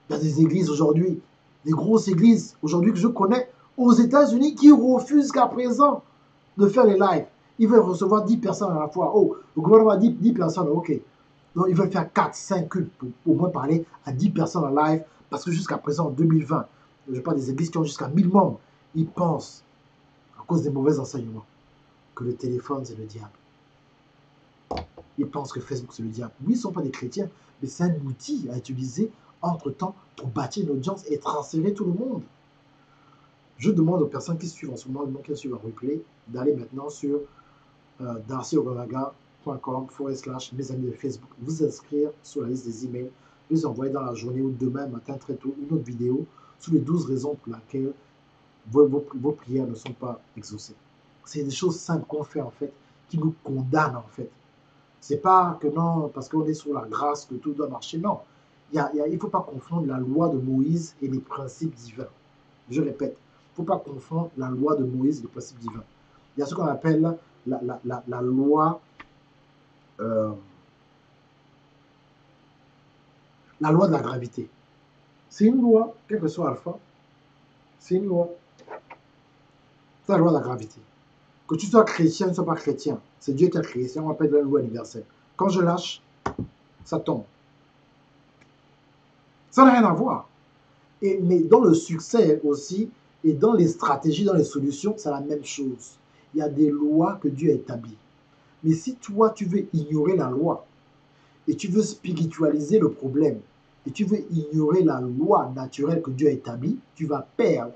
S2: Il y a des églises aujourd'hui, des grosses églises aujourd'hui que je connais aux États-Unis qui refusent qu'à présent de faire les lives. Ils veulent recevoir 10 personnes à la fois. Oh, le gouvernement a dit 10 personnes, ok. Donc ils veulent faire 4, 5 cultes pour au moins parler à 10 personnes en live parce que jusqu'à présent, en 2020, je parle des églises qui ont jusqu'à 1000 membres, ils pensent, à cause des mauvais enseignements, que le téléphone c'est le diable. Ils pensent que Facebook c'est le diable. Oui, ils ne sont pas des chrétiens, mais c'est un outil à utiliser entre-temps pour bâtir une audience et transférer tout le monde. Je demande aux personnes qui suivent en ce moment, qui suivent en replay, d'aller maintenant sur darcyogolaga.com/, mes amis de Facebook, vous inscrire sur la liste des emails, vous envoyer dans la journée ou demain matin très tôt une autre vidéo sur les 12 raisons pour lesquelles vos prières ne sont pas exaucées. C'est des choses simples qu'on fait en fait, qui nous condamnent en fait. C'est pas que non, parce qu'on est sous la grâce que tout doit marcher, non. Il ne faut pas confondre la loi de Moïse et les principes divins. Je répète, il ne faut pas confondre la loi de Moïse et les principes divins. Il y a ce qu'on appelle la loi de la gravité. C'est une loi, quel que soit alpha, c'est une loi. C'est la loi de la gravité. Que tu sois chrétien, ne sois pas chrétien, c'est Dieu qui a créé, c'est on appelle la loi universelle. Quand je lâche, ça tombe. Ça n'a rien à voir. Mais dans le succès aussi, et dans les stratégies, dans les solutions, c'est la même chose. Il y a des lois que Dieu a établies. Mais si toi, tu veux ignorer la loi, et tu veux spiritualiser le problème, et tu veux ignorer la loi naturelle que Dieu a établie, tu vas perdre,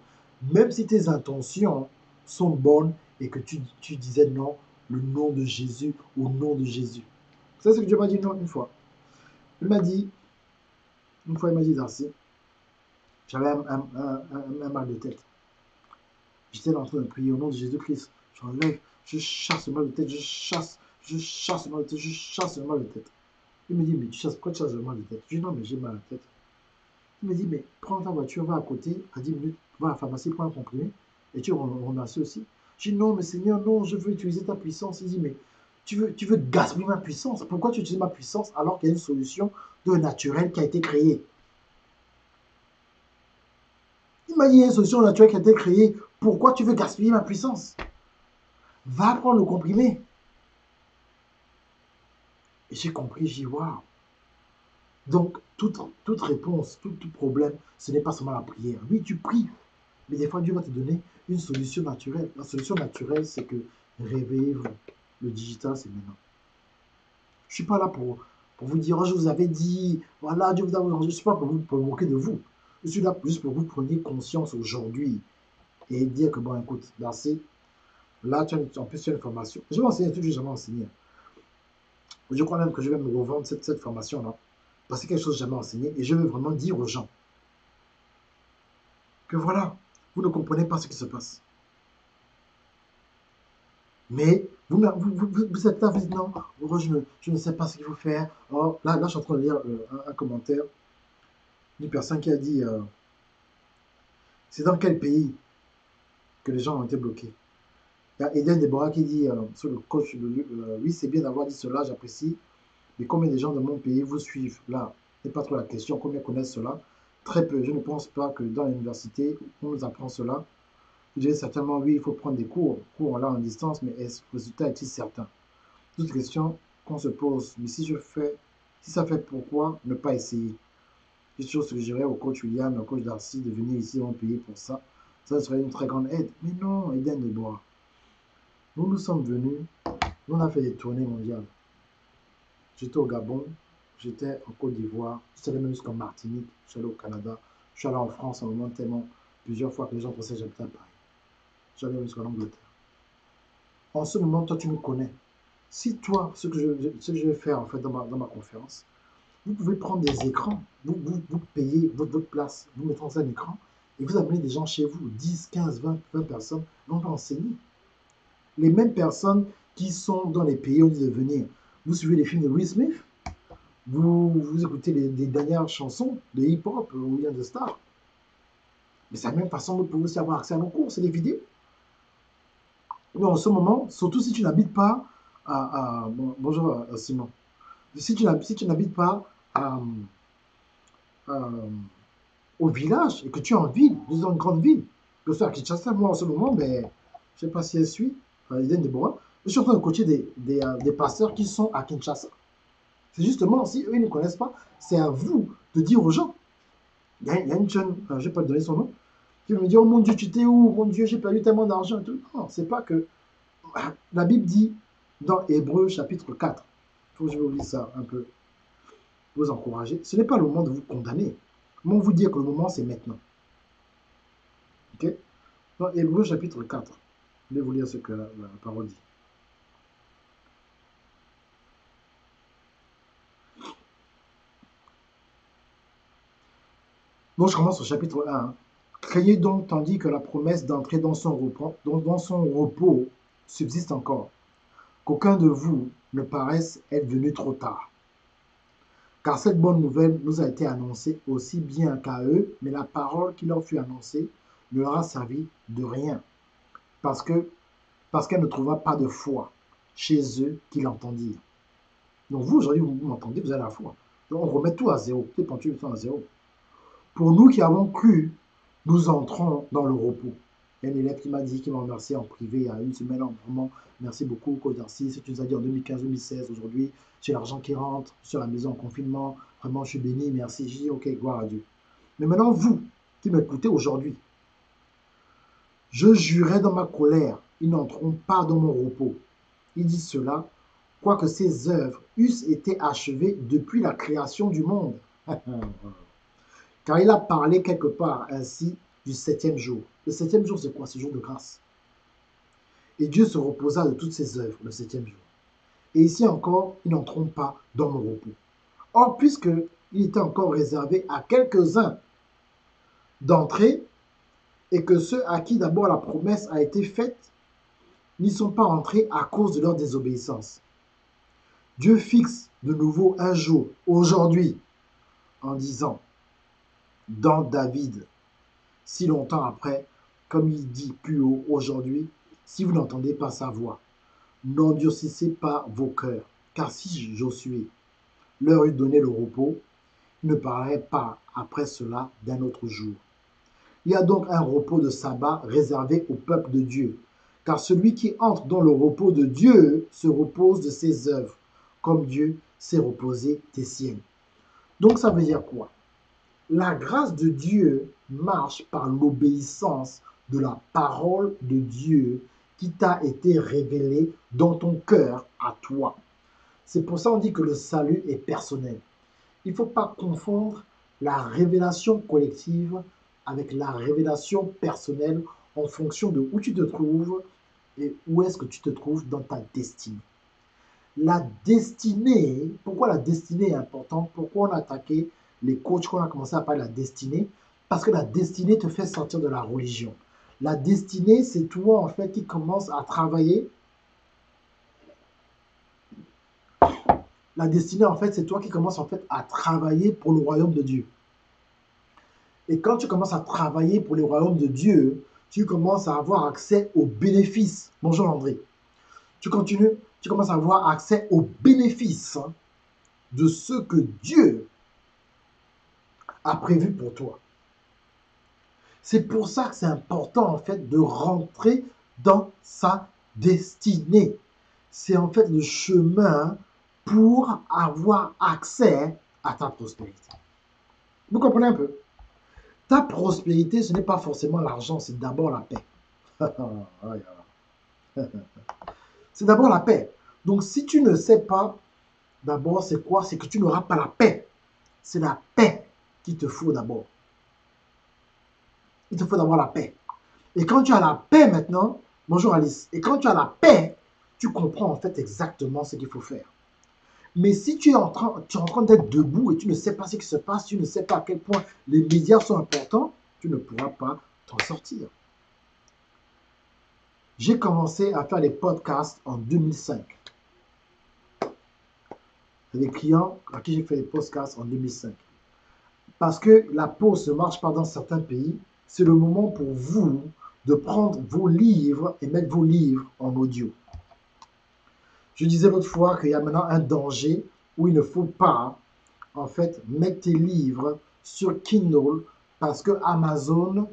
S2: même si tes intentions sont bonnes et que tu disais non, le nom de Jésus, au nom de Jésus. Vous savez ce que Dieu m'a dit non une fois? Il m'a dit, une fois il m'a dit, Darcy, j'avais un mal de tête. J'étais en train de prier au nom de Jésus-Christ. J'enlève Je chasse le mal de tête, je chasse le mal de tête, je chasse le mal de tête. Il me dit, mais pourquoi tu chasses le mal de tête? Je dis, non, mais j'ai mal à la tête. Il me dit, mais prends ta voiture, va à côté, à 10 minutes, va à la pharmacie, prends un comprimé, et tu remercies aussi. Je dis, non, mais Seigneur, non, je veux utiliser ta puissance. Il dit, mais tu veux gaspiller ma puissance. Pourquoi tu utilises ma puissance alors qu'il y a une solution de naturel qui a été créée? Il m'a dit, il y a une solution naturelle qui a été créée. Pourquoi tu veux gaspiller ma puissance? Va prendre le comprimé. Et j'ai compris, j'ai dit, waouh. Donc, toute réponse, tout problème, ce n'est pas seulement la prière. Oui, tu pries, mais des fois, Dieu va te donner une solution naturelle. La solution naturelle, c'est que réveillez-vous. Le digital, c'est maintenant. Je ne suis pas là pour vous dire, oh, je vous avais dit, voilà, Dieu vous a... Je ne suis pas pour vous moquer de vous. Je suis là juste pour que vous preniez conscience aujourd'hui et dire que, bon, écoute, Darcy, là, en plus, tu as une formation. Je vais enseigner tout ce que j'ai jamais enseigné. Je crois même que je vais me revendre cette formation-là. Parce que c'est quelque chose que j'ai jamais enseigné. Et je veux vraiment dire aux gens que voilà, vous ne comprenez pas ce qui se passe. Mais vous êtes là, vous dites non, je ne sais pas ce qu'il faut faire. Oh, là, je suis en train de lire un commentaire d'une personne qui a dit c'est dans quel pays que les gens ont été bloqués. Il y a Eden Deborah qui dit sur le coach oui, c'est bien d'avoir dit cela, j'apprécie. Mais combien de gens de mon pays vous suivent? Là, n'est pas trop la question. Combien connaissent cela? Très peu. Je ne pense pas que dans l'université, on nous apprend cela. Vous direz certainement, oui, il faut prendre des cours là en distance, mais est-ce que le résultat est-il certain? Toute question qu'on se pose. Mais si ça fait pourquoi ne pas essayer? Je suggérerais au coach William, au coach Darcy de venir ici dans mon pays pour ça. Ça serait une très grande aide. Mais non, Eden de Bois. Nous sommes venus, nous on a fait des tournées mondiales. J'étais au Gabon, j'étais en Côte d'Ivoire, j'étais allé même jusqu'en Martinique, je suis allé au Canada, je suis allé en France en moment tellement plusieurs fois que les gens pensaient que j'habitais à Paris. Je suis allé jusqu'en Angleterre. En ce moment, toi, tu me connais. Si toi, ce que je vais faire en fait dans ma conférence, vous pouvez prendre des écrans, vous payez votre place, vous mettez en un écran et vous amenez des gens chez vous, 10, 15, 20 personnes, vont pas enseigner. Les mêmes personnes qui sont dans les pays où ils de venir. Vous suivez les films de Will Smith, vous écoutez les dernières chansons de hip-hop ou bien de stars. Mais c'est la même façon de pouvoir aussi avoir accès à nos cours, c'est des vidéos. Mais en ce moment, surtout si tu n'habites pas bonjour Simon. Si tu n'habites pas à, au village et que tu es en ville, dans une grande ville, que ce soit à Kinshasa, moi en ce moment, mais je ne sais pas si elle suit, Eden Deborah, je suis en train de coacher des pasteurs qui sont à Kinshasa. C'est justement, si eux ils ne connaissent pas, c'est à vous de dire aux gens. Il y a une jeune, je ne vais pas te donner son nom, qui me dit, oh mon Dieu, tu t'es où? Mon Dieu, j'ai perdu tellement d'argent et tout. Non, c'est pas que. La Bible dit dans Hébreu chapitre 4, il faut que je vous lise ça un peu, vous encourager. Ce n'est pas le moment de vous condamner. Comment vous dire que le moment c'est maintenant? Ok? Dans Hébreu chapitre 4, je vais vous lire ce que la parole dit. Donc je commence au chapitre 1. Craignez donc tandis que la promesse d'entrer dans son repos subsiste encore, qu'aucun de vous ne paraisse être venu trop tard. Car cette bonne nouvelle nous a été annoncée aussi bien qu'à eux, mais la parole qui leur fut annoncée ne leur a servi de rien, parce qu'elle ne trouva pas de foi chez eux qui l'entendirent. Donc vous, aujourd'hui, vous m'entendez, vous avez la foi. Donc on remet tout à zéro, tout pentules sont à zéro. Pour nous qui avons cru, nous entrons dans le repos. Il y a un élève qui m'a dit, qui m'a remercié en privé il y a une semaine, vraiment, merci beaucoup, Coach Darcy, si tu nous as dit en 2015-2016, aujourd'hui, j'ai l'argent qui rentre, sur la maison en confinement, vraiment, je suis béni, merci, j'ai dit, ok, gloire à Dieu. Mais maintenant, vous, qui m'écoutez aujourd'hui, je jurais dans ma colère, ils n'entreront pas dans mon repos. Il dit cela, quoique ces œuvres eussent été achevées depuis la création du monde. Car il a parlé quelque part ainsi du septième jour. Le septième jour, c'est quoi? C'est le jour de grâce. Et Dieu se reposa de toutes ses œuvres le septième jour. Et ici encore, ils n'entreront pas dans mon repos. Or, puisqu'il était encore réservé à quelques-uns d'entrer, et que ceux à qui d'abord la promesse a été faite n'y sont pas entrés à cause de leur désobéissance. Dieu fixe de nouveau un jour, aujourd'hui, en disant, dans David, si longtemps après, comme il dit plus haut aujourd'hui, si vous n'entendez pas sa voix, n'endurcissez pas vos cœurs, car si Josué leur eût donné le repos, il ne parlerait pas après cela d'un autre jour. Il y a donc un repos de sabbat réservé au peuple de Dieu, car celui qui entre dans le repos de Dieu se repose de ses œuvres, comme Dieu s'est reposé des siennes. Donc ça veut dire quoi? La grâce de Dieu marche par l'obéissance de la parole de Dieu qui t'a été révélée dans ton cœur à toi. C'est pour ça qu'on dit que le salut est personnel. Il ne faut pas confondre la révélation collective avec la révélation personnelle en fonction de où tu te trouves et où est-ce que tu te trouves dans ta destinée. La destinée, pourquoi la destinée est importante? Pourquoi on a attaqué les coachs, qu'on a commencé à parler de la destinée? Parce que la destinée te fait sortir de la religion. La destinée, c'est toi en fait qui commence à travailler. La destinée, en fait, c'est toi qui commences en fait à travailler pour le royaume de Dieu. Et quand tu commences à travailler pour le royaume de Dieu, tu commences à avoir accès aux bénéfices. Bonjour André. Tu commences à avoir accès aux bénéfices de ce que Dieu a prévu pour toi. C'est pour ça que c'est important en fait de rentrer dans sa destinée. C'est en fait le chemin pour avoir accès à ta prospérité. Vous comprenez un peu? Ta prospérité, ce n'est pas forcément l'argent, c'est d'abord la paix. C'est d'abord la paix. Donc si tu ne sais pas, d'abord c'est quoi? C'est que tu n'auras pas la paix. C'est la paix qu'il te faut d'abord. Il te faut d'abord la paix. Et quand tu as la paix maintenant, bonjour Alice, et quand tu as la paix, tu comprends en fait exactement ce qu'il faut faire. Mais si tu es en train d'être debout et tu ne sais pas ce qui se passe, tu ne sais pas à quel point les médias sont importants, tu ne pourras pas t'en sortir. J'ai commencé à faire des podcasts en 2005. C'est des clients à qui j'ai fait des podcasts en 2005. Parce que la pause ne marche pas dans certains pays, c'est le moment pour vous de prendre vos livres et mettre vos livres en audio. Je disais l'autre fois qu'il y a maintenant un danger où il ne faut pas, en fait, mettre tes livres sur Kindle parce que Amazon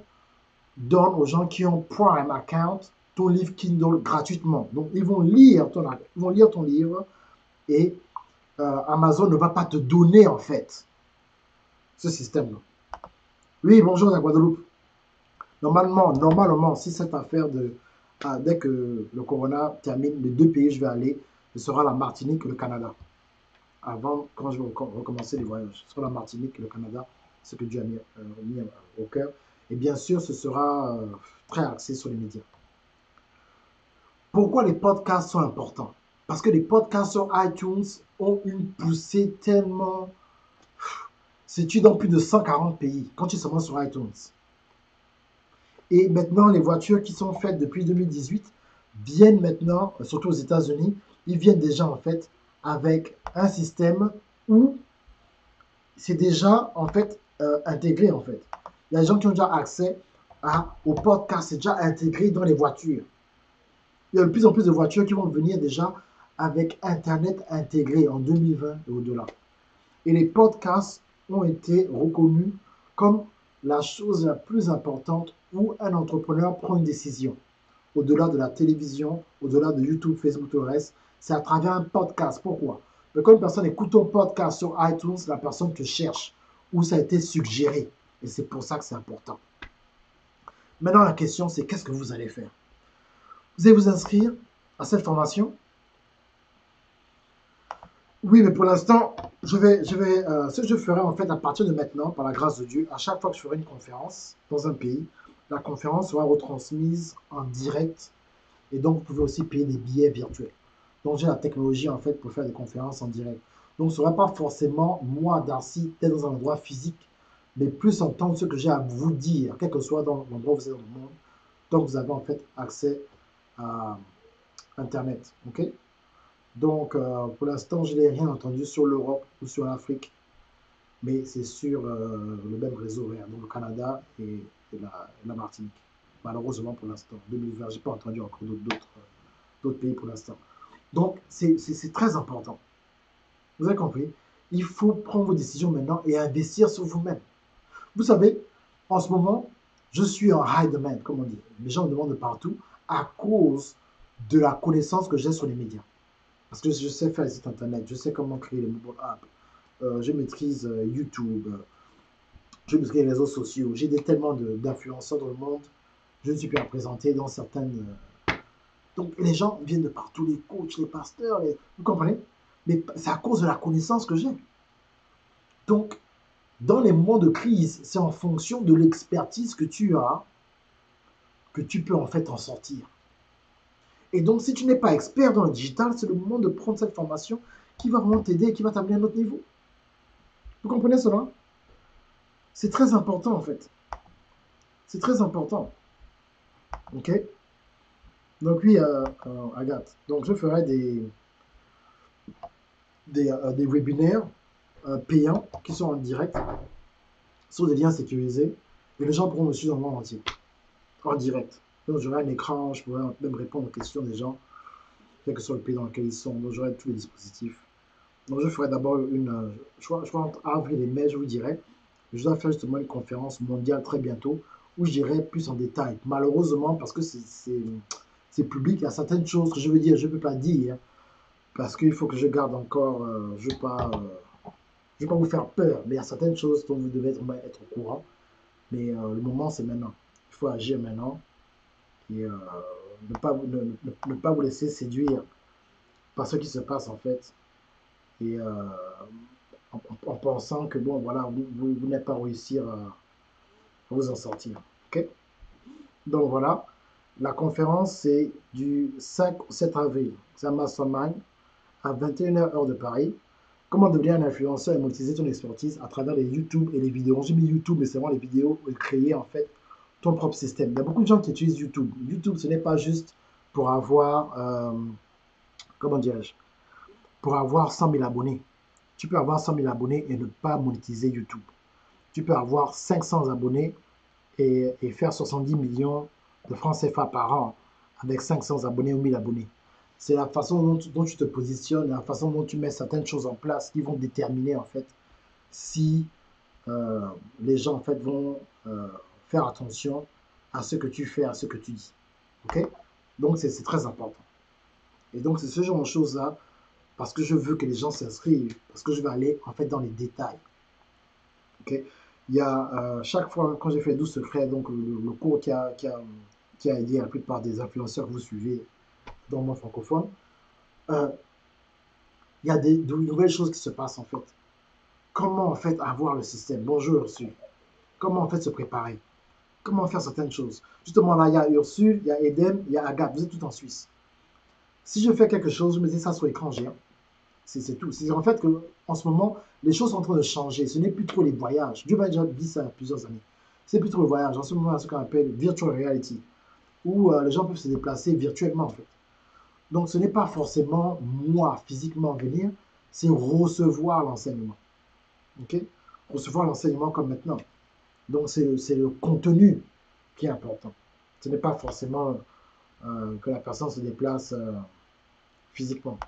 S2: donne aux gens qui ont Prime Account ton livre Kindle gratuitement. Donc, ils vont lire ton livre et Amazon ne va pas te donner, en fait, ce système-là. Oui, bonjour la Guadeloupe. Normalement, si cette affaire dès que le corona termine, les deux pays où je vais aller, ce sera la Martinique et le Canada. Avant, quand je vais recommencer les voyages, ce sera la Martinique et le Canada, ce que Dieu a mis au cœur. Et bien sûr, ce sera très axé sur les médias. Pourquoi les podcasts sont importants? Parce que les podcasts sur iTunes ont une poussée tellement... C'est dans plus de 140 pays, quand tu commences sur iTunes. Et maintenant, les voitures qui sont faites depuis 2018 viennent maintenant, surtout aux États-Unis, ils viennent déjà en fait avec un système où c'est déjà en fait intégré en fait. Il y a des gens qui ont déjà accès au podcast, c'est déjà intégré dans les voitures. Il y a de plus en plus de voitures qui vont venir déjà avec Internet intégré en 2020 et au-delà. Et les podcasts ont été reconnus comme la chose la plus importante où un entrepreneur prend une décision. Au-delà de la télévision, au-delà de YouTube, Facebook, tout le reste, c'est à travers un podcast. Pourquoi? Parce que quand une personne écoute ton podcast sur iTunes, la personne te cherche où ça a été suggéré. Et c'est pour ça que c'est important. Maintenant, la question, c'est qu'est-ce que vous allez faire? Vous allez vous inscrire à cette formation? Oui, mais pour l'instant, ce que je ferai en fait à partir de maintenant, par la grâce de Dieu, à chaque fois que je ferai une conférence dans un pays, la conférence sera retransmise en direct et donc vous pouvez aussi payer des billets virtuels. Donc j'ai la technologie en fait pour faire des conférences en direct. Donc ce ne sera pas forcément moi, Darcy, peut-être dans un endroit physique, mais plus entendre ce que j'ai à vous dire, quel que soit dans l'endroit où vous êtes dans le monde. Donc vous avez en fait accès à Internet. Ok? Donc, pour l'instant, je n'ai rien entendu sur l'Europe ou sur l'Afrique, mais c'est sur le même réseau, hein, donc le Canada et la Martinique. Malheureusement, pour l'instant, 2020, je n'ai pas entendu encore d'autres pays pour l'instant. Donc, c'est très important. Vous avez compris? Il faut prendre vos décisions maintenant et investir sur vous-même. Vous savez, en ce moment, je suis en high demand, comme on dit. Les gens me demandent de partout à cause de la connaissance que j'ai sur les médias. Parce que je sais faire les sites internet, je sais comment créer les mobile apps, je maîtrise YouTube, je maîtrise les réseaux sociaux, j'ai tellement d'influenceurs dans le monde, je ne suis plus à présenter dans certaines. Donc les gens viennent de partout, les coachs, les pasteurs, vous comprenez? Mais c'est à cause de la connaissance que j'ai. Donc, dans les moments de crise, c'est en fonction de l'expertise que tu as que tu peux en fait en sortir. Et donc, si tu n'es pas expert dans le digital, c'est le moment de prendre cette formation qui va vraiment t'aider et qui va t'amener à un autre niveau. Vous comprenez cela? C'est très important en fait. C'est très important. Ok? Donc oui, Agathe. Donc je ferai des webinaires payants qui sont en direct sur des liens sécurisés et les gens pourront me suivre dans le monde entier en direct. Donc j'aurai un écran, je pourrai même répondre aux questions des gens, quel que soit le pays dans lequel ils sont. Donc j'aurai tous les dispositifs. Donc je ferai d'abord je crois entre avril et mai, je vous dirai. Je dois faire justement une conférence mondiale très bientôt où j'irai plus en détail. Malheureusement, parce que c'est public, il y a certaines choses que je veux dire, je ne peux pas dire, parce qu'il faut que je garde encore, je ne vais pas vous faire peur, mais il y a certaines choses dont vous devez être au courant. Mais le moment, c'est maintenant. Il faut agir maintenant et ne pas vous laisser séduire par ce qui se passe en fait. Et en pensant que bon, voilà, vous n'êtes pas réussir à vous en sortir. Ok? Donc voilà, la conférence c'est du 5 au 7 avril. C'est à Mastermind à 21h heure de Paris. Comment devenir un influenceur et monétiser ton expertise à travers les YouTube et les vidéos. J'ai mis YouTube, mais c'est vraiment les vidéos et créer en fait ton propre système. Il y a beaucoup de gens qui utilisent YouTube. YouTube, ce n'est pas juste pour avoir, comment dirais-je, pour avoir 100 000 abonnés. Tu peux avoir 100 000 abonnés et ne pas monétiser YouTube. Tu peux avoir 500 abonnés et faire 70 millions de francs CFA par an avec 500 abonnés ou 1000 abonnés. C'est la façon dont tu te positionnes, la façon dont tu mets certaines choses en place qui vont déterminer en fait si euh, les gens en fait vont faire attention à ce que tu fais, à ce que tu dis. Ok? Donc c'est très important. Et donc c'est ce genre de choses-là parce que je veux que les gens s'inscrivent, parce que je vais aller en fait dans les détails. Ok? Il y a chaque fois quand j'ai fait 12 secrets, donc le cours qui a aidé la plupart des influenceurs que vous suivez dans le monde francophone, euh, il y a de nouvelles choses qui se passent en fait. Comment en fait avoir le système? Bonjour Ursule. Comment en fait se préparer? Comment faire certaines choses? Justement là, il y a Ursule, il y a Eden, il y a Agathe. Vous êtes tout en Suisse. Si je fais quelque chose, je me dis ça sur écran géant. C'est tout. C'est en fait que en ce moment, les choses sont en train de changer. Ce n'est plus trop les voyages. Dieu m'a déjà dit ça il y a plusieurs années. C'est plus trop le voyage. En ce moment, il y a ce qu'on appelle virtual reality, où les gens peuvent se déplacer virtuellement en fait. Donc ce n'est pas forcément moi physiquement venir, c'est recevoir l'enseignement. Ok? Recevoir l'enseignement comme maintenant. Donc c'est le contenu qui est important. Ce n'est pas forcément que la personne se déplace physiquement.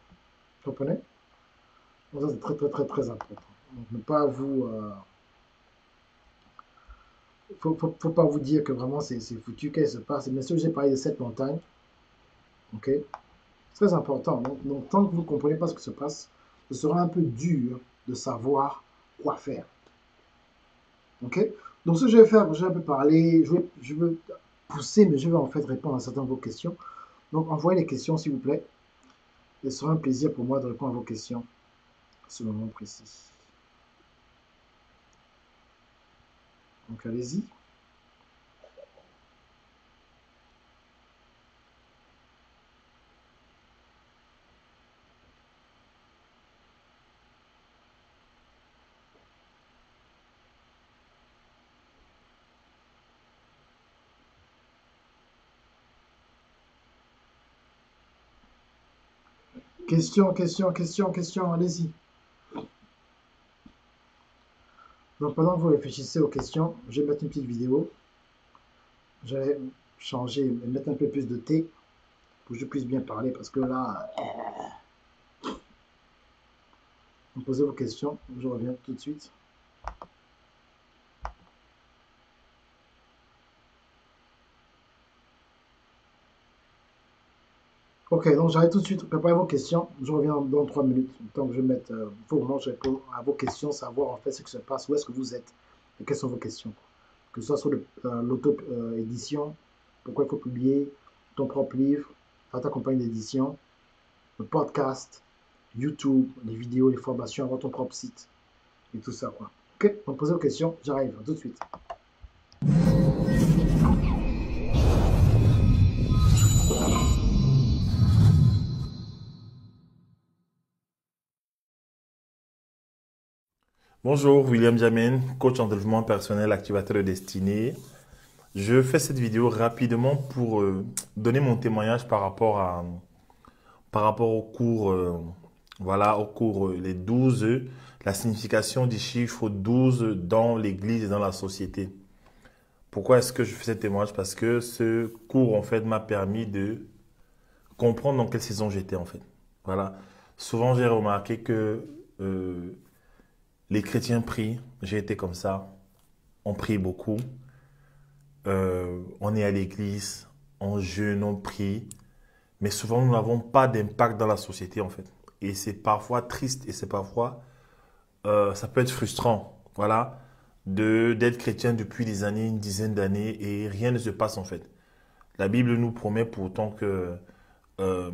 S2: Vous comprenez? Donc ça c'est très très très très important. Donc ne pas vous faut pas vous dire que vraiment c'est foutu, qu'elle se passe. Bien sûr, j'ai parlé de cette montagne, ok? C'est très important. Donc, tant que vous ne comprenez pas ce qui se passe, ce sera un peu dur de savoir quoi faire, ok? Donc, ce que je vais faire, je vais un peu parler, je vais pousser, mais je vais en fait répondre à certaines de vos questions. Donc, envoyez les questions, s'il vous plaît. Et ce sera un plaisir pour moi de répondre à vos questions à ce moment précis. Donc, allez-y. Question, allez-y. Donc pendant que vous réfléchissez aux questions, je vais mettre une petite vidéo. Je vais changer, mettre un peu plus de thé pour que je puisse bien parler parce que là, vous posez vos questions, je reviens tout de suite. Ok, donc j'arrête tout de suite, préparez vos questions, je reviens dans 3 minutes. Tant que je mette, faut vraiment que je réponde à vos questions, savoir en fait ce qui se passe, où est-ce que vous êtes et quelles sont vos questions. Que ce soit sur l'auto-édition, pourquoi il faut publier ton propre livre, faire ta campagne d'édition, le podcast, YouTube, les vidéos, les formations, avoir ton propre site et tout ça, quoi. Ok, donc posez vos questions, j'arrive tout de suite.
S3: Bonjour, William Jamin, coach en développement personnel, activateur de destinée. Je fais cette vidéo rapidement pour donner mon témoignage par rapport au cours, voilà, au cours les 12, la signification du chiffre 12 dans l'église et dans la société. Pourquoi est-ce que je fais ce témoignage? Parce que ce cours, en fait, m'a permis de comprendre dans quelle saison j'étais, en fait. Voilà. Souvent, j'ai remarqué que les chrétiens prient. J'ai été comme ça. On prie beaucoup. On est à l'église, on jeûne, on prie. Mais souvent, nous n'avons pas d'impact dans la société, en fait. Et c'est parfois triste et c'est parfois, ça peut être frustrant, voilà, d'être chrétien depuis des années, une dizaine d'années et rien ne se passe, en fait. La Bible nous promet pourtant euh,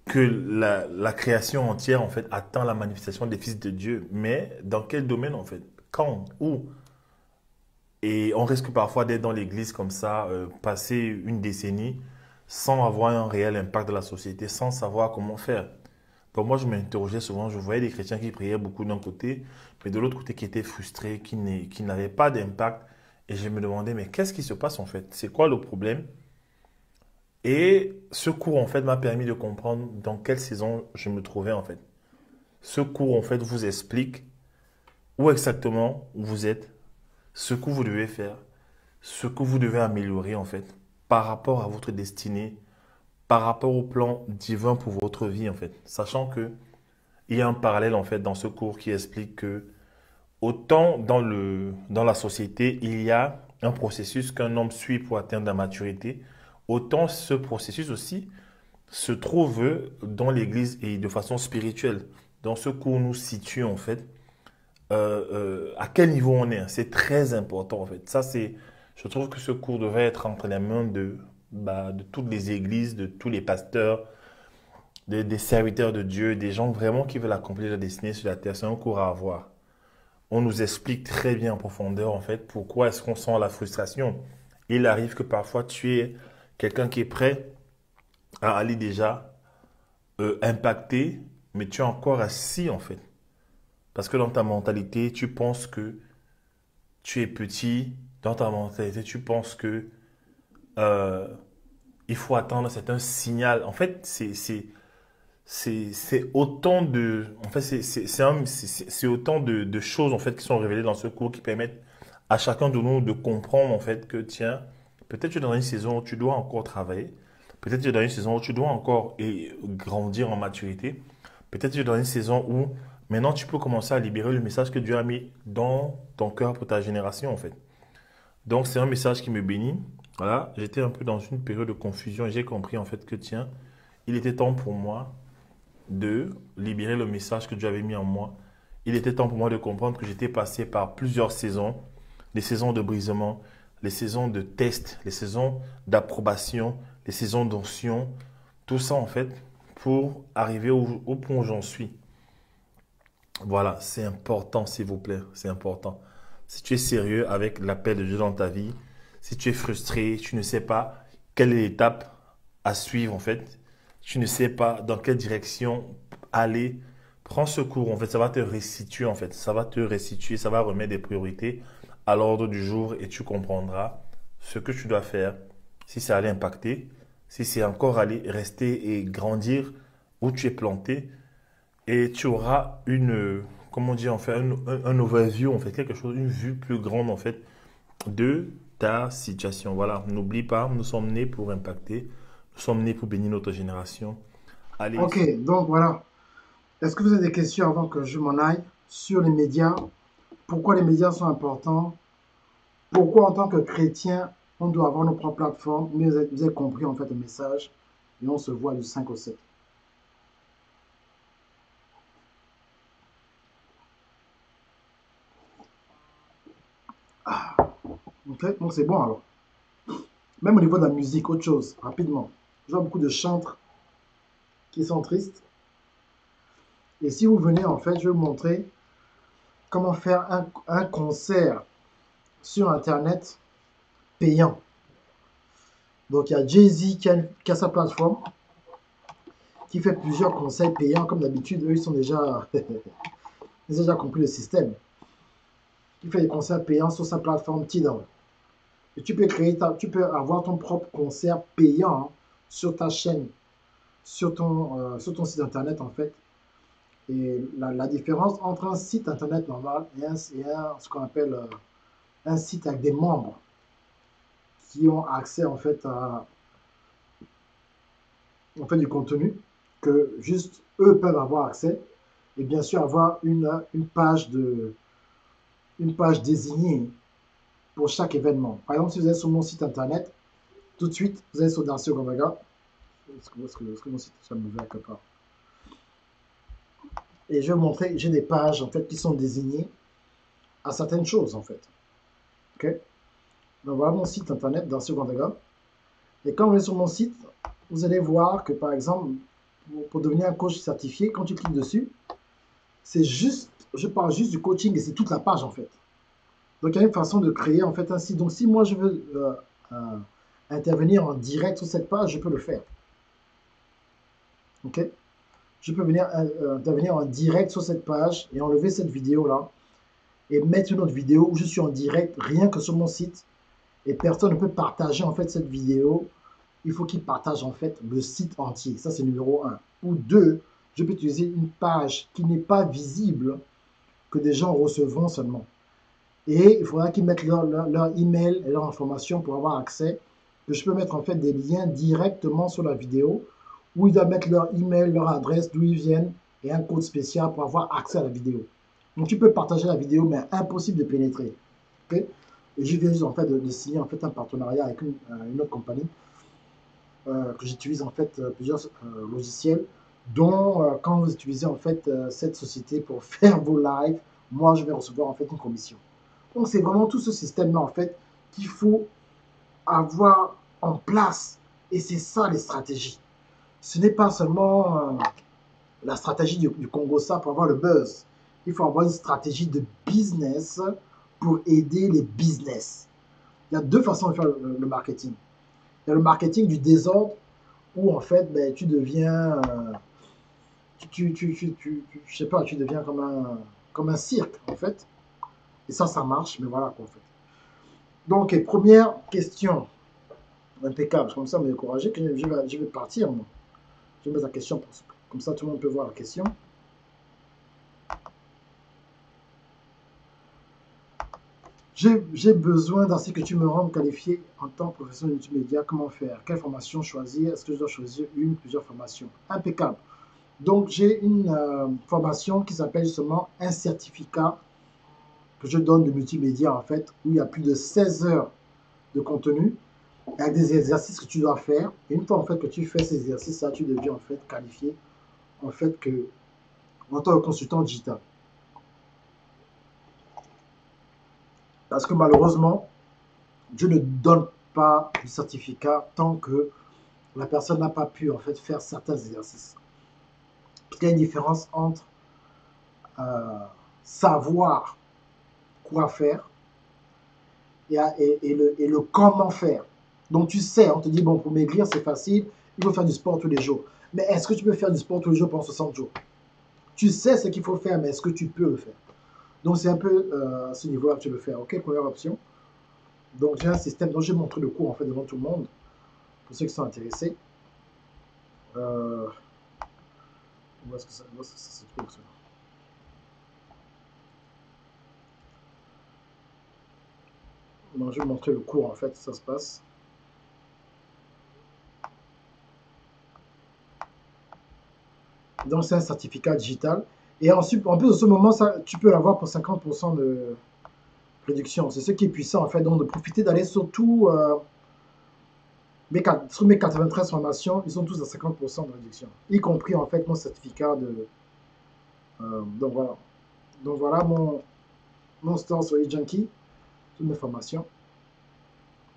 S3: que la création entière, en fait, attend la manifestation des fils de Dieu. Mais dans quel domaine, en fait? Quand? Où? Et on risque parfois d'être dans l'église comme ça, passer une décennie sans avoir un réel impact dans la société, sans savoir comment faire. Donc moi, je m'interrogeais souvent, je voyais des chrétiens qui priaient beaucoup d'un côté, mais de l'autre côté qui étaient frustrés, qui n'avaient pas d'impact. Et je me demandais, mais qu'est-ce qui se passe en fait? C'est quoi le problème? Et ce cours, en fait, m'a permis de comprendre dans quelle saison je me trouvais en fait. Ce cours, en fait, vous explique où exactement vous êtes, ce que vous devez faire, ce que vous devez améliorer en fait par rapport à votre destinée, par rapport au plan divin pour votre vie en fait. Sachant que il y a un parallèle en fait dans ce cours qui explique que autant dans la société, il y a un processus qu'un homme suit pour atteindre la maturité, autant ce processus aussi se trouve dans l'église et de façon spirituelle. Dans ce cours, nous situons en fait à quel niveau on est. C'est très important en fait. Je trouve que ce cours devrait être entre les mains de toutes les églises, de tous les pasteurs, des serviteurs de Dieu, des gens vraiment qui veulent accomplir la destinée sur la terre. C'est un cours à avoir. On nous explique très bien en profondeur en fait pourquoi est-ce qu'on sent la frustration. Il arrive que parfois tu es quelqu'un qui est prêt à aller déjà impacter, mais tu es encore assis en fait. Parce que dans ta mentalité, tu penses que tu es petit. Dans ta mentalité, tu penses que euh, il faut attendre, c'est un signal. En fait, c'est autant de, en fait, c'est autant de choses en fait qui sont révélées dans ce cours qui permettent à chacun de nous de comprendre en fait que tiens, peut-être tu es dans une saison où tu dois encore travailler. Peut-être tu es dans une saison où tu dois encore grandir en maturité. Peut-être tu es dans une saison où maintenant tu peux commencer à libérer le message que Dieu a mis dans ton cœur pour ta génération en fait. Donc c'est un message qui me bénit. Voilà, j'étais un peu dans une période de confusion et j'ai compris en fait que tiens, il était temps pour moi de libérer le message que Dieu avait mis en moi. Il était temps pour moi de comprendre que j'étais passé par plusieurs saisons, les saisons de brisement, les saisons de test, les saisons d'approbation, les saisons d'onction, tout ça en fait pour arriver au point où j'en suis. Voilà, c'est important s'il vous plaît, c'est important. Si tu es sérieux avec l'appel de Dieu dans ta vie, si tu es frustré, tu ne sais pas quelle est l'étape à suivre en fait, tu ne sais pas dans quelle direction aller, prends ce cours en fait, ça va te restituer en fait, ça va te restituer, ça va remettre des priorités à l'ordre du jour et tu comprendras ce que tu dois faire, si c'est aller impacter, si c'est encore aller rester et grandir où tu es planté et tu auras comment dire, en fait, un overview, en fait, quelque chose, une vue plus grande, en fait, de ta situation. Voilà, n'oublie pas, nous sommes nés pour impacter, nous sommes nés pour bénir notre génération. Allez,
S2: Ok, donc voilà. Est-ce que vous avez des questions avant que je m'en aille sur les médias? Pourquoi les médias sont importants? Pourquoi en tant que chrétien, on doit avoir nos propres plateformes? Mais vous avez compris en fait le message. Et on se voit du 5 au 7. Ok, donc c'est bon alors. Même au niveau de la musique, autre chose, rapidement. Je vois beaucoup de chantres qui sont tristes. Et si vous venez, en fait, je vais vous montrer comment faire un concert sur Internet payant. Donc, il y a Jay-Z qui a sa plateforme, qui fait plusieurs concerts payants. Comme d'habitude, eux, ils sont déjà, ils ont déjà compris le système. Il fait des concerts payants sur sa plateforme Tidal. Et tu peux avoir ton propre concert payant, hein, sur ta chaîne, sur ton site internet en fait. Et la différence entre un site internet normal ce qu'on appelle un site avec des membres qui ont accès en fait à du contenu que juste eux peuvent avoir accès, et bien sûr avoir une page désignée pour chaque événement. Par exemple, si vous êtes sur mon site internet, tout de suite, vous allez sur Darcy Ogambaga. Est-ce que mon site ça me quelque part? Et je vais vous montrer, j'ai des pages en fait qui sont désignées à certaines choses en fait. Ok? Donc voilà mon site internet Darcy Ogambaga. Et quand vous êtes sur mon site, vous allez voir que par exemple, pour devenir un coach certifié, quand tu cliques dessus, c'est juste, je parle juste du coaching et c'est toute la page en fait. Donc il y a une façon de créer en fait un site. Donc si moi je veux intervenir en direct sur cette page, je peux le faire. Ok? Je peux venir intervenir en direct sur cette page et enlever cette vidéo là et mettre une autre vidéo où je suis en direct rien que sur mon site et personne ne peut partager en fait cette vidéo. Il faut qu'il partage en fait le site entier. Ça c'est numéro un. Ou deux, je peux utiliser une page qui n'est pas visible, que des gens recevront seulement. Et il faudra qu'ils mettent leur email et leur information pour avoir accès. Que je peux mettre en fait des liens directement sur la vidéo où ils doivent mettre leur email, leur adresse, d'où ils viennent et un code spécial pour avoir accès à la vidéo. Donc tu peux partager la vidéo, mais impossible de pénétrer. Okay? Et je viens juste en fait de signer en fait un partenariat avec une autre compagnie que j'utilise en fait plusieurs logiciels, dont quand vous utilisez en fait cette société pour faire vos lives, moi je vais recevoir en fait une commission. Donc c'est vraiment tout ce système-là en fait qu'il faut avoir en place. Et c'est ça les stratégies. Ce n'est pas seulement la stratégie du Congo-ça pour avoir le buzz. Il faut avoir une stratégie de business pour aider les business. Il y a deux façons de faire le marketing. Il y a le marketing du désordre où en fait ben, tu deviens, je sais pas, tu deviens comme un cirque en fait. Et ça marche, mais voilà quoi en fait. Donc, première question, impeccable, comme ça me décourager que je vais partir moi. Je vais mettre la question, comme ça tout le monde peut voir la question. J'ai besoin d'ainsi que tu me rendes qualifié en tant que professionnel multimédia. Comment faire? Quelle formation choisir? Est-ce que je dois choisir une ou plusieurs formations? Impeccable. Donc, j'ai une formation qui s'appelle justement un certificat que je donne de multimédia en fait, où il y a plus de 16 heures de contenu avec des exercices que tu dois faire. Et une fois en fait que tu fais ces exercices-là, tu deviens en fait qualifié en fait que en tant que consultant digital. Parce que malheureusement, je ne donne pas le certificat tant que la personne n'a pas pu en fait faire certains exercices. Parce qu'il y a une différence entre euh, savoir quoi faire et le comment faire. Donc tu sais, on te dit, bon, pour maigrir, c'est facile, il faut faire du sport tous les jours. Mais est-ce que tu peux faire du sport tous les jours pendant 60 jours? Tu sais ce qu'il faut faire, mais est-ce que tu peux le faire? Donc c'est un peu à ce niveau-là que tu peux faire. Ok, première option. Donc j'ai un système dont j'ai montré le cours en fait devant tout le monde, pour ceux qui sont intéressés. Euh, où est-ce que ça se trouve, ça? Donc, je vais montrer le cours, en fait, ça se passe. Donc, c'est un certificat digital. Et ensuite, en plus de ce moment, ça, tu peux l'avoir pour 50% de réduction. C'est ce qui est puissant, en fait. Donc, de profiter d'aller sur tout, sur mes 93 formations, ils sont tous à 50% de réduction. Y compris, en fait, mon certificat de... donc, voilà. Donc, voilà mon store sur eJunkie, toutes mes formations.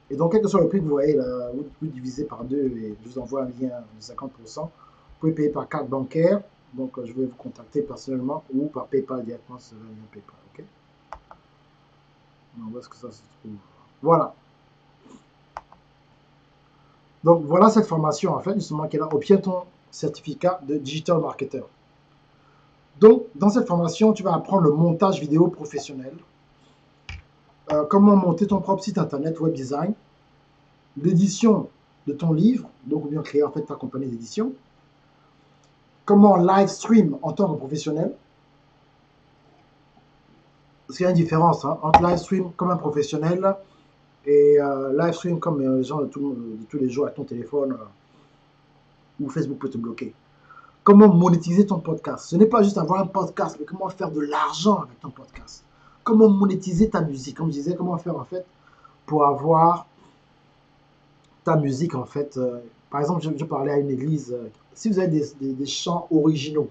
S2: Et donc, quel que soit le prix que vous voyez, là, vous divisez par deux et je vous envoie un lien de 50%. Vous pouvez payer par carte bancaire. Donc, je vais vous contacter personnellement ou par PayPal directement sur le lien PayPal. OK? Donc, où est-ce que ça se trouve? Voilà. Donc, voilà cette formation, en fait, justement, qui est là. Obtiens ton certificat de Digital Marketer. Donc, dans cette formation, tu vas apprendre le montage vidéo professionnel, comment monter ton propre site internet, web design, l'édition de ton livre, donc ou bien créer en fait ta compagnie d'édition, comment live stream en tant que professionnel, parce qu'il y a une différence entre live stream comme un professionnel et live stream comme les gens de tous les jours avec ton téléphone où Facebook peut te bloquer. Comment monétiser ton podcast. Ce n'est pas juste avoir un podcast, mais comment faire de l'argent avec ton podcast. Comment monétiser ta musique. Comme je disais, comment faire en fait pour avoir ta musique en fait. Par exemple, je parlais à une église. Si vous avez des chants originaux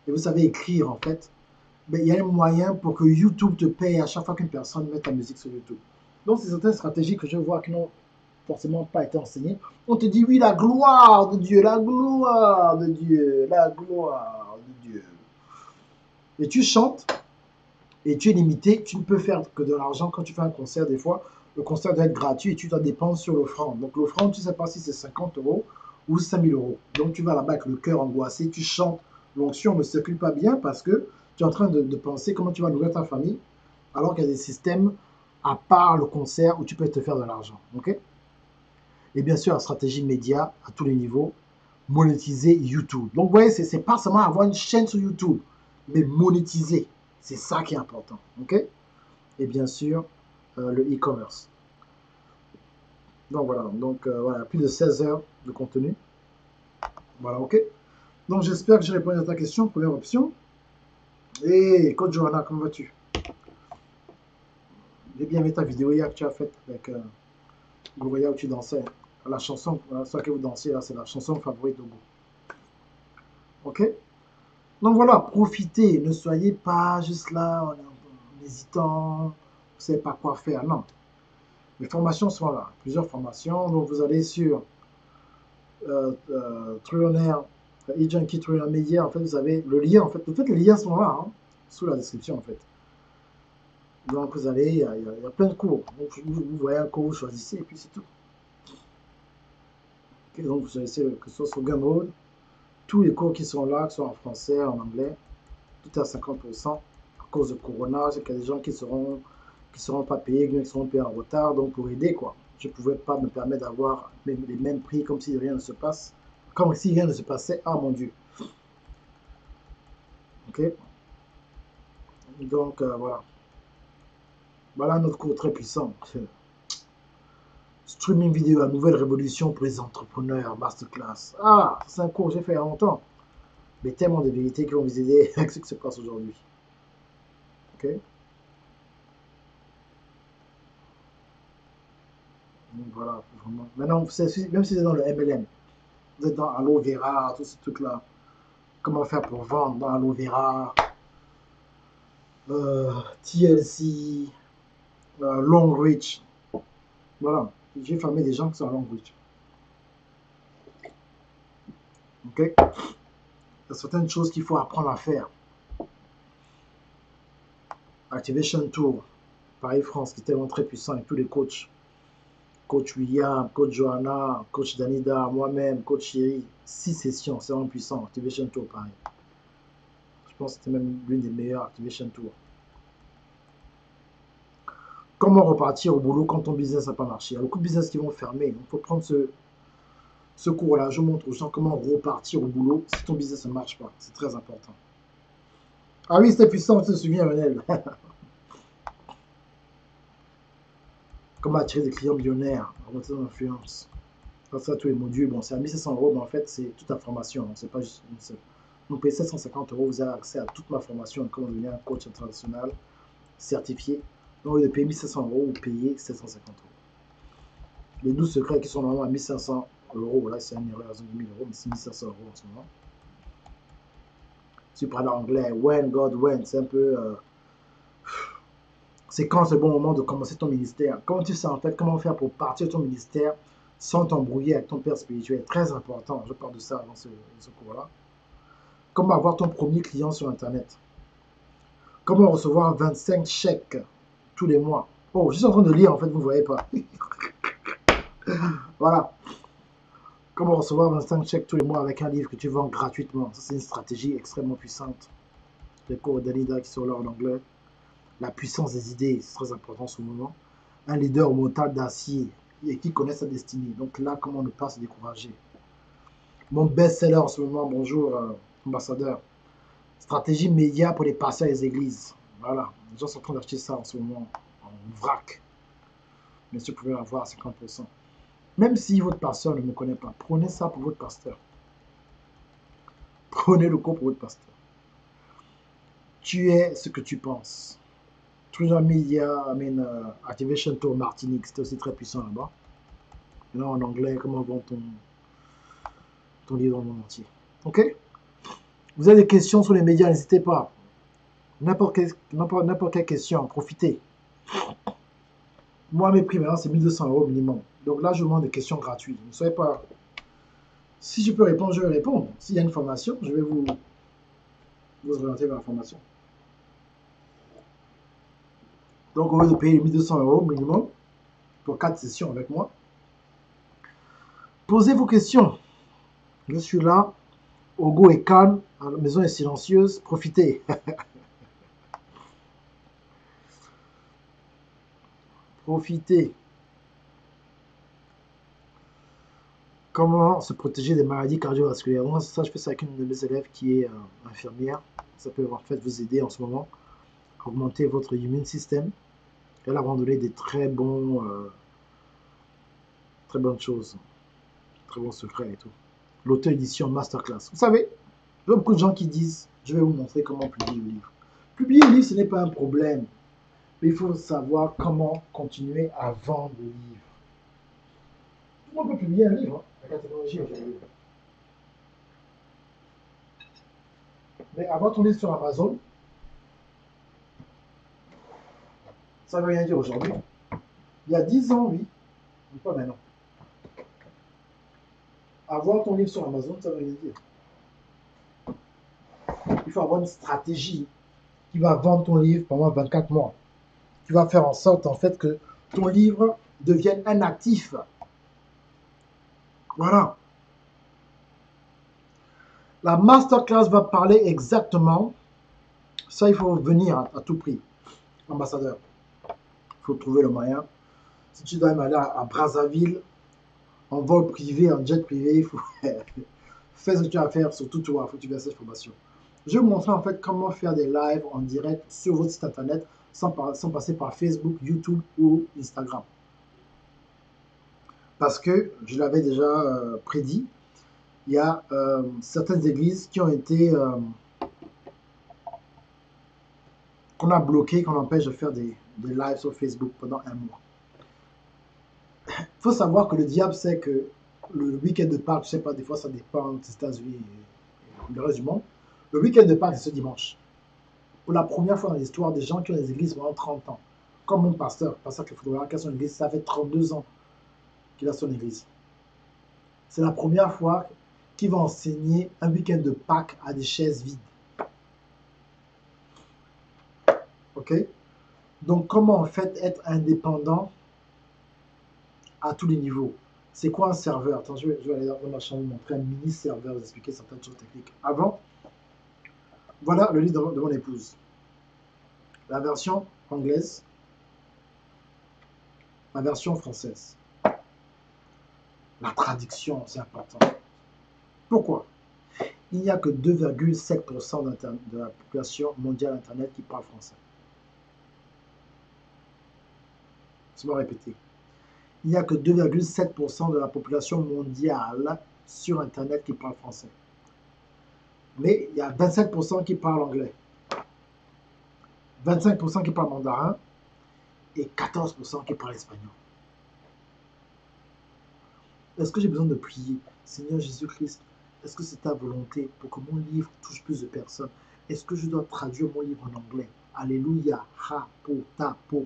S2: et vous savez écrire en fait, ben, il y a un moyen pour que YouTube te paye à chaque fois qu'une personne met ta musique sur YouTube. Donc, c'est certaines stratégies que je vois qui n'ont forcément pas été enseignées. On te dit, oui, la gloire de Dieu, la gloire de Dieu, la gloire de Dieu. Et tu chantes, et tu es limité, tu ne peux faire que de l'argent quand tu fais un concert. Des fois, le concert doit être gratuit et tu dois dépendre sur l'offrande. Donc, l'offrande, tu ne sais pas si c'est 50 € ou 5000 €. Donc, tu vas là-bas avec le cœur angoissé, tu chantes, l'onction ne circule pas bien parce que tu es en train de penser comment tu vas nourrir ta famille, alors qu'il y a des systèmes à part le concert où tu peux te faire de l'argent. OK? Et bien sûr, la stratégie média à tous les niveaux, monétiser YouTube. Donc, vous voyez, c'est pas seulement avoir une chaîne sur YouTube, mais monétiser. C'est ça qui est important. OK? Et bien sûr, le e-commerce. Donc, voilà. Donc, voilà, plus de 16 heures de contenu. Voilà, OK? Donc, j'espère que j'ai répondu à ta question. Première option. Et Coach Johanna, comment vas-tu? J'ai bien aimé ta vidéo hier que tu as faite avec Gloria où tu dansais. La chanson, soit que vous dansez, là, c'est la chanson favorite de Go. OK? Donc voilà, profitez. Ne soyez pas juste là en hésitant. Vous ne savez pas quoi faire. Non. Les formations sont là. Plusieurs formations. Donc vous allez sur Trillionaire, eJunkie Trillionaire Media. En fait, vous avez le lien. En fait, les liens sont là, sous la description, en fait. Donc vous allez, il y a plein de cours. Donc, vous voyez un cours, vous choisissez et puis c'est tout. Okay, donc vous choisissez que ce soit sur Gumroad. Tous les cours qui sont là, que ce soit en français, en anglais, tout à 50%. À cause de Corona, c'est qu'il y a des gens qui seront pas payés, qui seront payés en retard. Donc pour aider, quoi. Je ne pouvais pas me permettre d'avoir les mêmes prix comme si rien ne se passe. Comme si rien ne se passait. Ah mon Dieu. Ok. Donc voilà. Voilà notre cours très puissant. Streaming vidéo, la nouvelle révolution pour les entrepreneurs, masterclass. Ah, c'est un cours que j'ai fait il y a longtemps. Mais tellement de vérités qui vont vous aider avec ce qui se passe aujourd'hui. Ok. Donc voilà, vraiment. Maintenant, même si c'est dans le MLM, vous êtes dans Aloe Vera, tout ce truc-là. Comment faire pour vendre dans Aloe Vera, TLC, Long Reach. Voilà, j'ai formé des gens qui sont à Long Reach. Ok. Il y a certaines choses qu'il faut apprendre à faire. Activation Tour, Paris France, qui est tellement très puissant avec tous les coachs. Coach William, coach Johanna, coach Danida, moi-même, coach Chéri. 6 sessions, c'est vraiment puissant. Activation Tour, Paris. Je pense que c'était même l'une des meilleures Activation Tour. Comment repartir au boulot quand ton business n'a pas marché? Il y a beaucoup de business qui vont fermer. Il faut prendre Ce cours-là, je montre aux gens comment repartir au boulot si ton business ne marche pas. C'est très important. Ah oui, c'était puissant, je te souviens, Lionel. Comment attirer des clients millionnaires en montant d'influence. Ça, tous les modules, bon, c'est à 1500 euros, mais en fait, c'est toute la formation. Hein, c'est pas juste une seule. Donc, payez 750 euros, vous avez accès à toute ma formation, comment devenir un coach international certifié. Donc, au lieu de payer 1500 euros, vous payez 750 euros. Les 12 secrets qui sont normalement à 1500 euros, voilà, c'est une erreur, ils ont dit 1000 euros, mais c'est 1500 euros en ce moment. Si vous parlez anglais, when, God, when, c'est un peu. C'est quand c'est le bon moment de commencer ton ministère. Comment tu sais en fait comment faire pour partir de ton ministère sans t'embrouiller avec ton père spirituel. Très important, je parle de ça dans ce cours-là. Comment avoir ton premier client sur Internet. Comment recevoir 25 chèques tous les mois. Oh, je suis en train de lire, en fait, vous ne voyez pas. Voilà. Comment recevoir 25 chèques tous les mois avec un livre que tu vends gratuitement. Ça, c'est une stratégie extrêmement puissante. Les cours d'Anida qui sont là en anglais. La puissance des idées, c'est très important en ce moment. Un leader au mental d'acier et qui connaît sa destinée. Donc là, comment ne pas se décourager. Mon best-seller en ce moment, bonjour ambassadeur. Stratégie média pour les pasteurs et les églises. Voilà, les gens sont en train d'acheter ça en ce moment en vrac. Bien sûr, vous pouvez l'avoir à 50%. Même si votre pasteur ne me connaît pas, prenez ça pour votre pasteur. Prenez le cours pour votre pasteur. Tu es ce que tu penses. True Media, Activation Tour Martinique, c'était aussi très puissant là-bas. Et là en anglais, comment vendre ton livre dans le monde entier. Ok? Vous avez des questions sur les médias, n'hésitez pas. N'importe quelle question, profitez. Moi, mes prix maintenant, c'est 1200 euros minimum. Donc là, je demande des questions gratuites. Ne soyez pas. Si je peux répondre, je vais répondre. S'il y a une formation, je vais vous orienter vers la formation. Donc, au lieu de payer 1200 euros minimum pour 4 sessions avec moi, posez vos questions. Je suis là. Ogo est calme. La maison est silencieuse. Profitez. Profitez. Comment se protéger des maladies cardiovasculaires. Moi, ça, je fais ça avec une de mes élèves qui est infirmière. Ça peut en fait vous aider en ce moment à augmenter votre immune system. Elle a donné des très bonnes choses, très bons secrets et tout. L'auto-édition masterclass. Vous savez, il y a beaucoup de gens qui disent, je vais vous montrer comment publier le livre. Publier le livre, ce n'est pas un problème. Mais il faut savoir comment continuer à vendre le livre. Tout le monde peut publier un livre, hein, avec la technologie aujourd'hui. Mais avoir ton livre sur Amazon, ça ne veut rien dire aujourd'hui. Il y a 10 ans, oui, mais pas maintenant. Avoir ton livre sur Amazon, ça ne veut rien dire. Il faut avoir une stratégie qui va vendre ton livre pendant 24 mois. Tu vas faire en sorte, en fait, que ton livre devienne un actif. Voilà. La masterclass va parler exactement. Ça, il faut venir à tout prix. Ambassadeur, il faut trouver le moyen. Si tu dois aller à Brazzaville, en vol privé, en jet privé, il faut faire ce que tu as à faire, surtout toi, il faut que tu fasses cette formation. Je vais vous montrer en fait comment faire des lives en direct sur votre site internet sans passer par Facebook, YouTube ou Instagram. Parce que, je l'avais déjà prédit, il y a certaines églises qui ont été qu'on a bloquées, qu'on empêche de faire des lives sur Facebook pendant un mois. Il faut savoir que le diable sait que le week-end de Pâques, je ne sais pas, des fois ça dépend des États-Unis et le reste du monde. Le week-end de Pâques, c'est ce dimanche. Pour la première fois dans l'histoire, des gens qui ont des églises pendant 30 ans. Comme mon pasteur Clifford qui a son église, ça fait 32 ans qu'il a son église. C'est la première fois qu'il va enseigner un week-end de Pâques à des chaises vides. Ok? Donc, comment en fait être indépendant à tous les niveaux? C'est quoi un serveur? Attends, je vais aller dans ma chambre vous montrer un mini serveur, vous expliquer certaines choses techniques. Avant, voilà le livre de mon épouse. La version anglaise, la version française. La traduction, c'est important. Pourquoi? Il n'y a que 2,7% de la population mondiale Internet qui parle français. Je vais répéter. Il n'y a que 2,7% de la population mondiale sur Internet qui parle français. Mais il y a 27% qui parlent anglais, 25% qui parlent mandarin et 14% qui parlent espagnol. Est-ce que j'ai besoin de prier? Seigneur Jésus-Christ, est-ce que c'est ta volonté pour que mon livre touche plus de personnes? Est-ce que je dois traduire mon livre en anglais? Alléluia, ha, po, ta, po,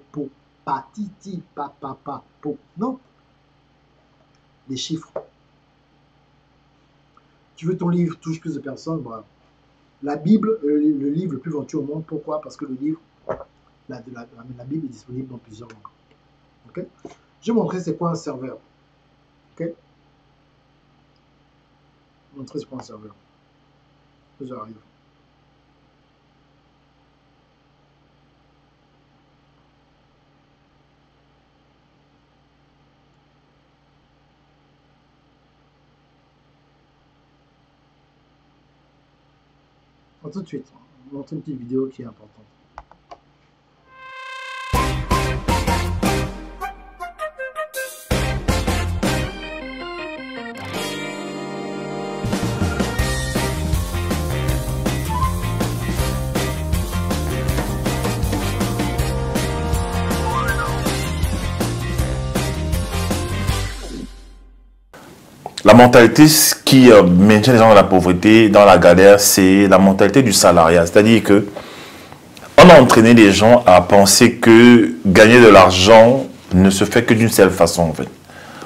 S2: pa, ti, ti, pa, po. Non. Les chiffres. Tu veux ton livre touche plus de personnes? Bravo. La Bible, le livre le plus vendu au monde. Pourquoi? Parce que le livre, la Bible est disponible dans plusieurs langues. Okay? Je vais montrer c'est quoi un serveur. Ok? Je vais montrer c'est quoi un serveur. J'arrive. Tout de suite, on va montrer une petite vidéo qui est importante.
S3: La mentalité qui maintient les gens dans la pauvreté, dans la galère, c'est la mentalité du salariat. C'est-à-dire que on a entraîné les gens à penser que gagner de l'argent ne se fait que d'une seule façon, en fait.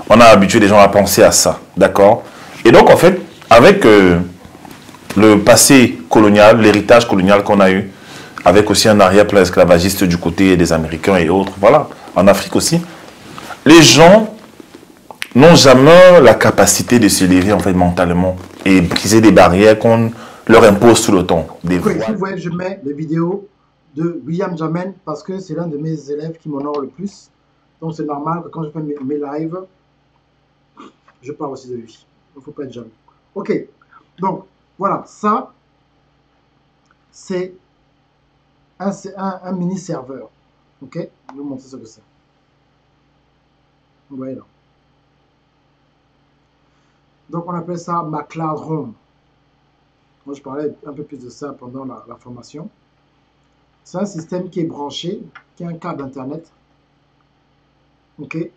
S3: On a habitué les gens à penser à ça, d'accord? Et donc, en fait, avec le passé colonial, l'héritage colonial qu'on a eu, avec aussi un arrière-plan esclavagiste du côté des Américains et autres, voilà, en Afrique aussi, les gens n'ont jamais la capacité de se lever en fait mentalement et briser des barrières qu'on leur impose tout le temps.
S2: Ici, vous voyez, je mets les vidéos de William Jamen parce que c'est l'un de mes élèves qui m'honore le plus. Donc c'est normal que quand je fais mes lives, je parle aussi de lui. Il ne faut pas être jaloux. Ok, donc voilà, ça, c'est un mini serveur. Ok, je vais vous montrer ce que c'est. Vous voyez là. Donc on appelle ça McCloud Home. Moi je parlais un peu plus de ça pendant la formation. C'est un système qui est branché, qui a un câble Internet, ok, et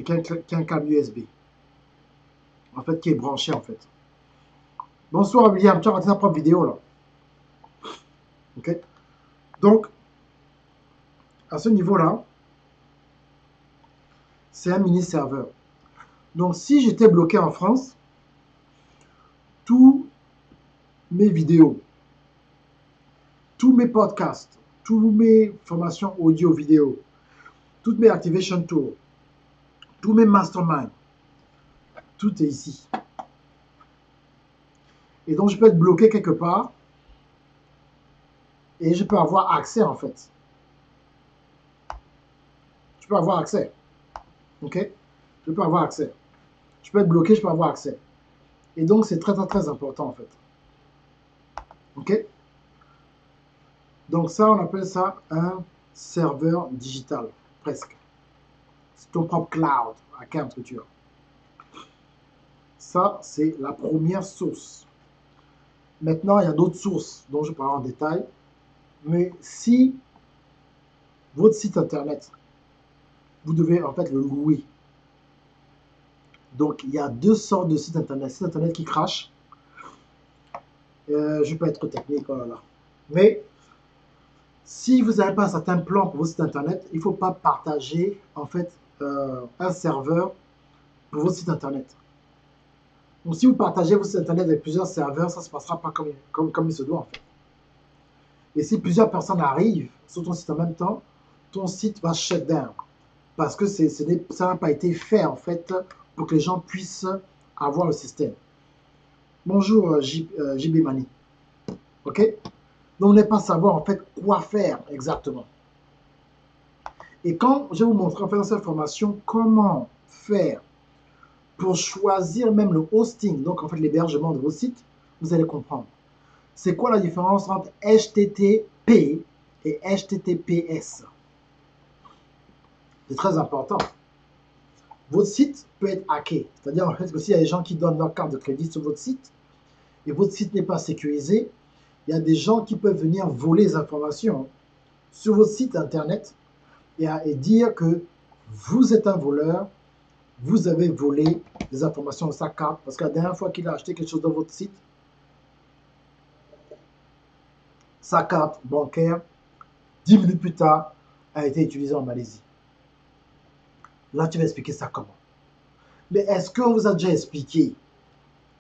S2: qui a un câble USB. En fait, qui est branché en fait. Bonsoir William, tu as raté ta propre vidéo là. Ok. Donc, à ce niveau-là, c'est un mini serveur. Donc, si j'étais bloqué en France, tous mes vidéos, tous mes podcasts, toutes mes formations audio-vidéo, toutes mes activation tours, tous mes masterminds, tout est ici. Et donc, je peux être bloqué quelque part et je peux avoir accès en fait. Je peux avoir accès. Ok? Je peux avoir accès. Je peux être bloqué, je peux avoir accès. Et donc, c'est très, très, très important en fait. Ok? Donc ça, on appelle ça un serveur digital, presque. C'est ton propre cloud, à terme, ce que tu as. Ça, c'est la première source. Maintenant, il y a d'autres sources dont je parlerai en détail. Mais si votre site internet, vous devez en fait le louer. Donc, il y a deux sortes de sites internet. Site internet qui crache. Je ne vais pas être trop technique, oh là là. Mais si vous n'avez pas un certain plan pour votre site internet, il ne faut pas partager en fait un serveur pour votre site internet. Donc si vous partagez votre site internet avec plusieurs serveurs, ça ne se passera pas comme il se doit en fait. Et si plusieurs personnes arrivent sur ton site en même temps, ton site va shut down. Parce que ça n'a pas été fait en fait pour que les gens puissent avoir le système. Bonjour JB Mani. Ok? Donc on n'est pas savoir en fait quoi faire exactement. Et quand je vais vous montrer en fait dans cette formation comment faire pour choisir même le hosting, donc en fait l'hébergement de vos sites, vous allez comprendre. C'est quoi la différence entre HTTP et HTTPS? C'est très important. Votre site peut être hacké. C'est-à-dire en fait que s'il y a des gens qui donnent leur carte de crédit sur votre site et votre site n'est pas sécurisé, il y a des gens qui peuvent venir voler les informations sur votre site internet et dire que vous êtes un voleur, vous avez volé des informations de sa carte parce que la dernière fois qu'il a acheté quelque chose dans votre site, sa carte bancaire, 10 minutes plus tard, a été utilisée en Malaisie. Là, tu vas expliquer ça comment? Mais est-ce qu'on vous a déjà expliqué,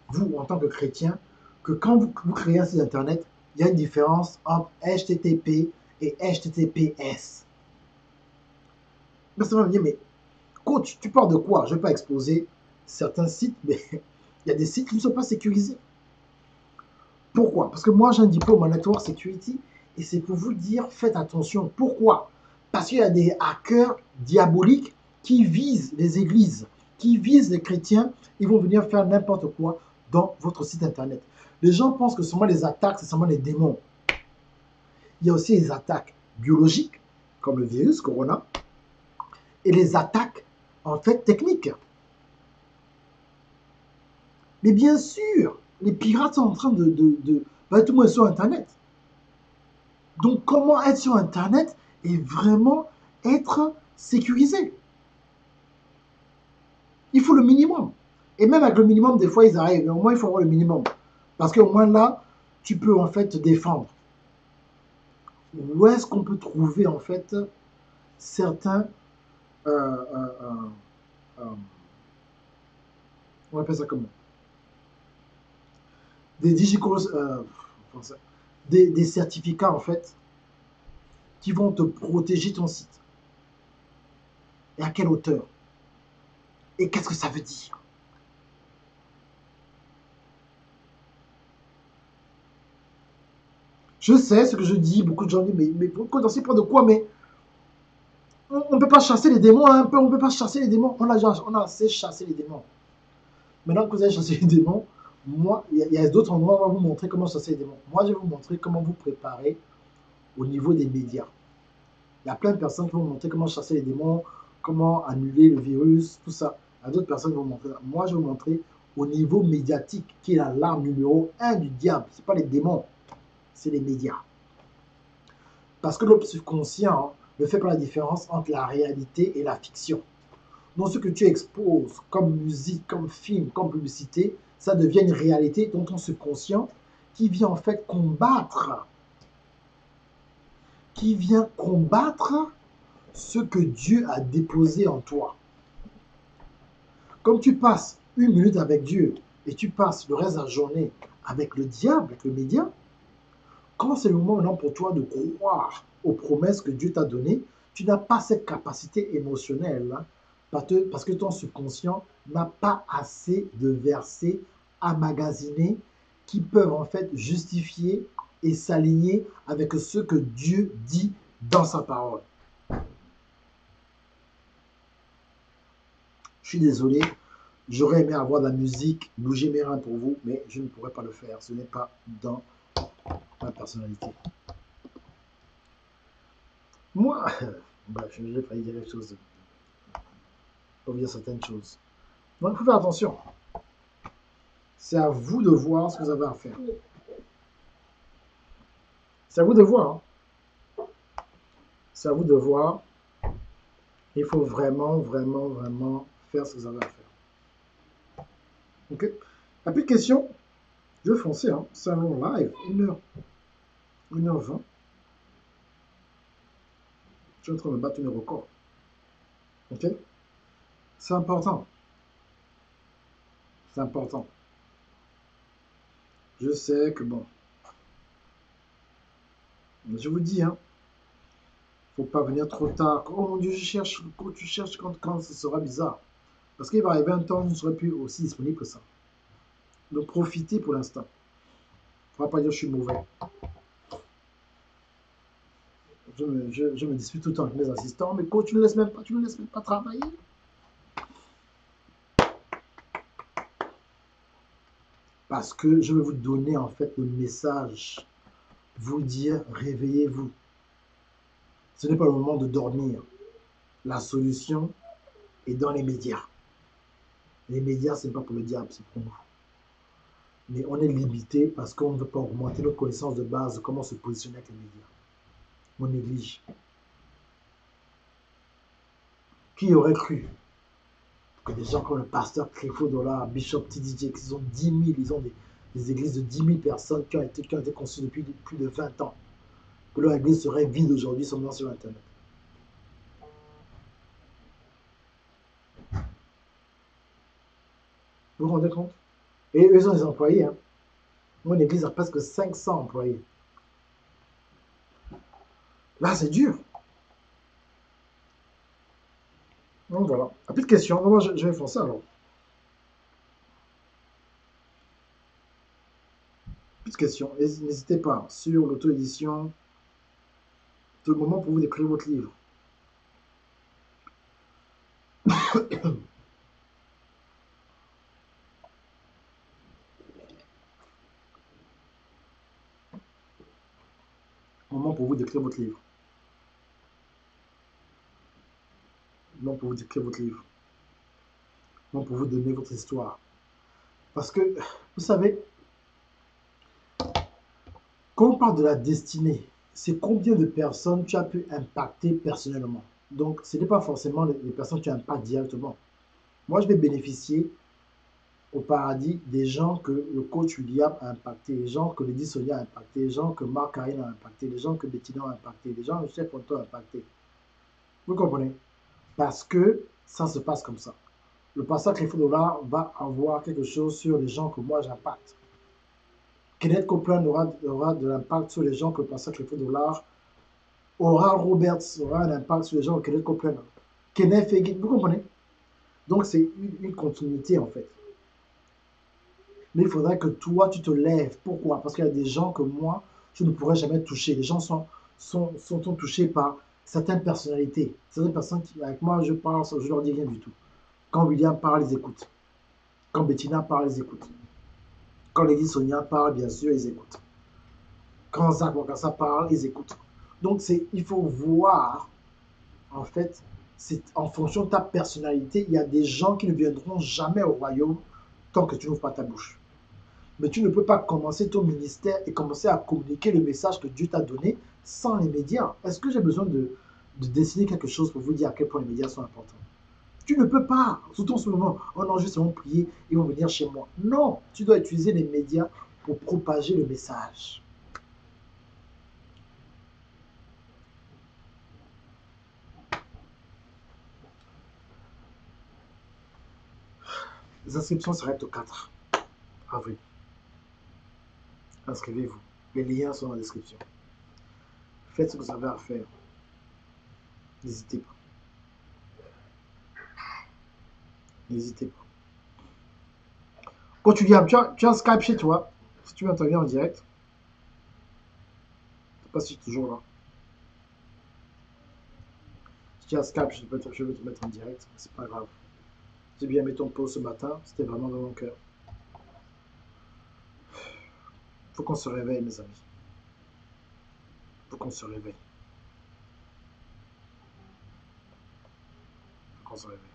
S2: vous, en tant que chrétien, que quand vous créez un site internet, il y a une différence entre HTTP et HTTPS? Mais ça va me dire, mais coach, tu parles de quoi? Je ne vais pas exposer certains sites, mais il y a des sites qui ne sont pas sécurisés. Pourquoi? Parce que moi, j'ai un diplôme en Network Security et c'est pour vous dire, faites attention. Pourquoi? Parce qu'il y a des hackers diaboliques qui visent les églises, qui visent les chrétiens. Ils vont venir faire n'importe quoi dans votre site internet. Les gens pensent que seulement les attaques, c'est seulement les démons. Il y a aussi les attaques biologiques, comme le virus, Corona, et les attaques, en fait, techniques. Mais bien sûr, les pirates sont en train de tout le monde sur Internet. Donc, comment être sur Internet et vraiment être sécurisé? Il faut le minimum. Et même avec le minimum, des fois, ils arrivent. Mais au moins, il faut avoir le minimum. Parce qu'au moins, là, tu peux, en fait, te défendre. Où est-ce qu'on peut trouver, en fait, certains... on appelle ça comment? Des digicals... des certificats, en fait, qui vont te protéger ton site. Et à quelle hauteur? Et qu'est-ce que ça veut dire? Je sais ce que je dis, beaucoup de gens disent, mais condensé pour de quoi? Mais on ne peut pas chasser les démons, hein, on ne peut pas chasser les démons. On a assez chassé les démons. Maintenant que vous avez chassé les démons, moi, il y a d'autres endroits où on va vous montrer comment chasser les démons. Moi, je vais vous montrer comment vous préparer au niveau des médias. Il y a plein de personnes qui vont vous montrer comment chasser les démons, comment annuler le virus, tout ça. Il y a d'autres personnes qui vont vous montrer ça. Moi, je vais vous montrer au niveau médiatique, qui est l'arme numéro 1 du diable. Ce n'est pas les démons, c'est les médias. Parce que le subconscient ne fait pas la différence entre la réalité et la fiction. Donc ce que tu exposes comme musique, comme film, comme publicité, ça devient une réalité dans ton subconscient qui vient en fait combattre, ce que Dieu a déposé en toi. Comme tu passes 1 minute avec Dieu et tu passes le reste de la journée avec le diable, avec le média, quand c'est le moment maintenant pour toi de croire aux promesses que Dieu t'a données, tu n'as pas cette capacité émotionnelle, hein, parce que ton subconscient n'a pas assez de versets emmagasinés qui peuvent en fait justifier et s'aligner avec ce que Dieu dit dans sa parole. Je suis désolé, j'aurais aimé avoir de la musique, bouger mes reins pour vous, mais je ne pourrais pas le faire. Ce n'est pas dans ma personnalité. Moi, bref, j'ai failli dire quelque chose, pour dire certaines choses. Donc, il faut faire attention. C'est à vous de voir ce que vous avez à faire. C'est à vous de voir. Hein. C'est à vous de voir. Il faut vraiment, vraiment, vraiment faire ce que vous avez à faire. Ok? Il n'y a plus de questions. Je vais foncer. Hein. C'est un long live. 1h20. Je suis en train de battre mes records. Ok? C'est important. C'est important. Je sais que bon. Je vous dis, hein. Faut pas venir trop tard. Oh mon Dieu, je cherche, tu cherches quand ce sera bizarre. Parce qu'il va arriver un temps où je ne serai plus aussi disponible que ça. Donc profitez pour l'instant. Il ne faudra pas dire que je suis mauvais. Je me dispute tout le temps avec mes assistants. Mais coach, tu ne laisses même pas travailler. Parce que je vais vous donner en fait le message, vous dire réveillez-vous. Ce n'est pas le moment de dormir. La solution est dans les médias. Les médias, ce n'est pas pour le diable, c'est pour nous. Mais on est limité parce qu'on ne veut pas augmenter notre connaissance de base de comment se positionner avec les médias. On néglige. Qui aurait cru que des gens comme le pasteur Creflo Dollar, Bishop T.D. Jakes, ils ont 10 000, ils ont des églises de 10 000 personnes qui ont été conçues depuis plus de 20 ans, que leur église serait vide aujourd'hui seulement sur Internet. Vous vous rendez compte? Et eux sont des employés. Hein. Mon église a presque 500 employés. Là, c'est dur. Donc voilà. Plus de questions. Moi, je vais faire ça alors. Plus de questions. N'hésitez pas sur l'auto-édition. C'est le moment pour vous d'écrire votre livre. Moment pour vous d'écrire votre livre. Moment pour vous d'écrire votre livre. Moment pour vous donner votre histoire. Parce que, vous savez, quand on parle de la destinée, c'est combien de personnes tu as pu impacter personnellement. Donc, ce n'est pas forcément les personnes que tu impactes directement. Moi, je vais bénéficier au paradis des gens que le coach William a impacté, les gens que Lady Sonia a impacté, les gens que Marc Karine a impacté, les gens que Bettina a impacté, les gens que Chef Ponto a impacté. Vous comprenez? Parce que ça se passe comme ça. Le pasteur Creflo Dollar va avoir quelque chose sur les gens que moi j'impacte. Kenneth Copeland aura de l'impact sur les gens que le pasteur Creflo Dollar. Oral Roberts aura un impact sur les gens que Kenneth Copeland. Kenneth Hagin, vous comprenez? Donc c'est une continuité en fait. Mais il faudrait que toi, tu te lèves. Pourquoi? Parce qu'il y a des gens que moi, je ne pourrais jamais toucher. Les gens sont touchés par certaines personnalités. Certaines personnes qui, avec moi, je parle, je leur dis rien du tout. Quand William parle, ils écoutent. Quand Bettina parle, ils écoutent. Quand Lady Sonia parle, bien sûr, ils écoutent. Quand Zach Wakasa parle, ils écoutent. Donc, il faut voir, en fait, c'est en fonction de ta personnalité, il y a des gens qui ne viendront jamais au royaume tant que tu n'ouvres pas ta bouche. Mais tu ne peux pas commencer ton ministère et commencer à communiquer le message que Dieu t'a donné sans les médias. Est-ce que j'ai besoin de dessiner quelque chose pour vous dire à quel point les médias sont importants? Tu ne peux pas, surtout en ce moment, oh non, juste prier, ils vont venir chez moi. Non, tu dois utiliser les médias pour propager le message. Les inscriptions s'arrêtent au 4 avril. Inscrivez-vous. Les liens sont dans la description. Faites ce que vous avez à faire. N'hésitez pas. N'hésitez pas. Quand tu viens, tu as un Skype chez toi. Si tu interviens en direct, je ne sais pas si je suis toujours là. Si tu as un Skype, je vais te mettre en direct. C'est pas grave. J'ai bien aimé ton post ce matin. C'était vraiment dans mon cœur. Il faut qu'on se réveille, mes amis. Il faut qu'on se réveille. Il faut qu'on se réveille.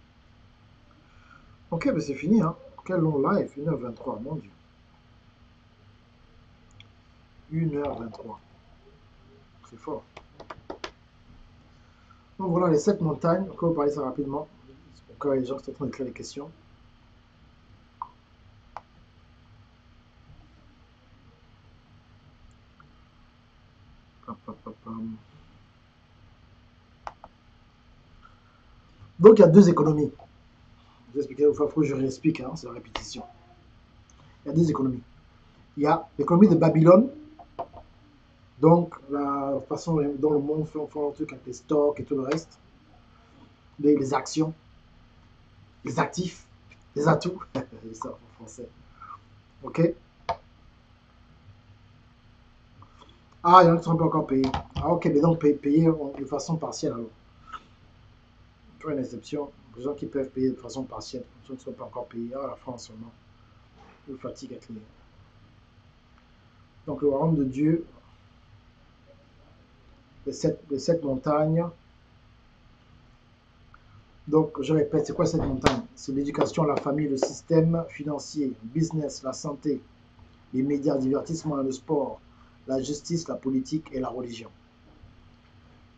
S2: Ok, mais c'est fini, hein. Quel long live, 1h23, mon Dieu. 1h23. C'est fort. Donc voilà, les 7 montagnes. On va parler ça rapidement. Encore les gens qui sont en train d'écrire les questions. Donc il y a deux économies. Je vais expliquer, il faut que je réexplique, hein, c'est la répétition. Il y a deux économies. Il y a l'économie de Babylone, donc la façon dont le monde fait un truc avec les stocks et tout le reste, les actions, les actifs, les atouts, c'est ça en français. Ok? Ah, il y en a qui ne sont pas encore payés. Ah, ok, mais donc payer de façon partielle alors. Tu une exception, les gens qui peuvent payer de façon partielle, ceux qui ne sont pas encore payés. Ah, la France seulement. Je me fatigue avec les. Donc le royaume de Dieu, les sept montagnes. Donc je répète, c'est quoi cette montagne? C'est l'éducation, la famille, le système financier, le business, la santé, les médias, le divertissement, le sport, la justice, la politique et la religion.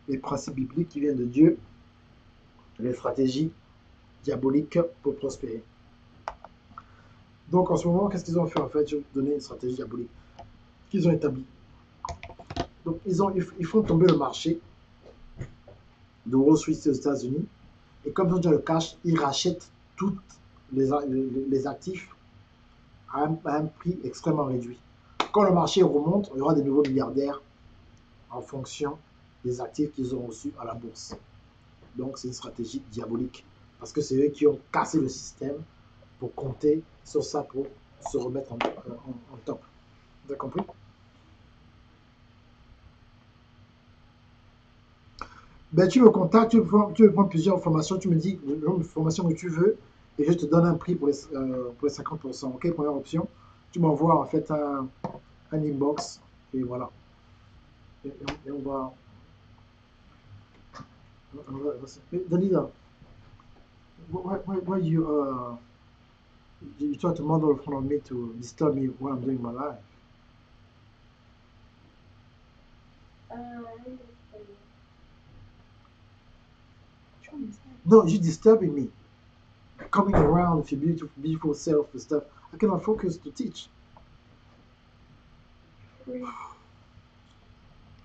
S2: Les principes bibliques qui viennent de Dieu, les stratégies diaboliques pour prospérer. Donc en ce moment, qu'est-ce qu'ils ont fait en fait? Je vais vous donner une stratégie diabolique qu'ils ont établie. Donc ils font tomber le marché de Wall Street aux États-Unis et comme ils ont déjà le cash, ils rachètent tous les actifs à un prix extrêmement réduit. Quand le marché remonte, il y aura des nouveaux milliardaires en fonction des actifs qu'ils ont reçus à la bourse. Donc c'est une stratégie diabolique parce que c'est eux qui ont cassé le système pour compter sur ça pour se remettre en top. Vous avez compris? Ben, tu me contactes, tu veux prendre plusieurs formations, tu me dis le nombre de formations que tu veux et je te donne un prix pour les 50%. Ok, première option. Tu m'envoies en fait un inbox et voilà. Et on va. Dalida, why you try to model in front of me to disturb me while I'm doing my life? No, you're disturbing me. Coming around with your beautiful self and stuff. I cannot focus to teach. Il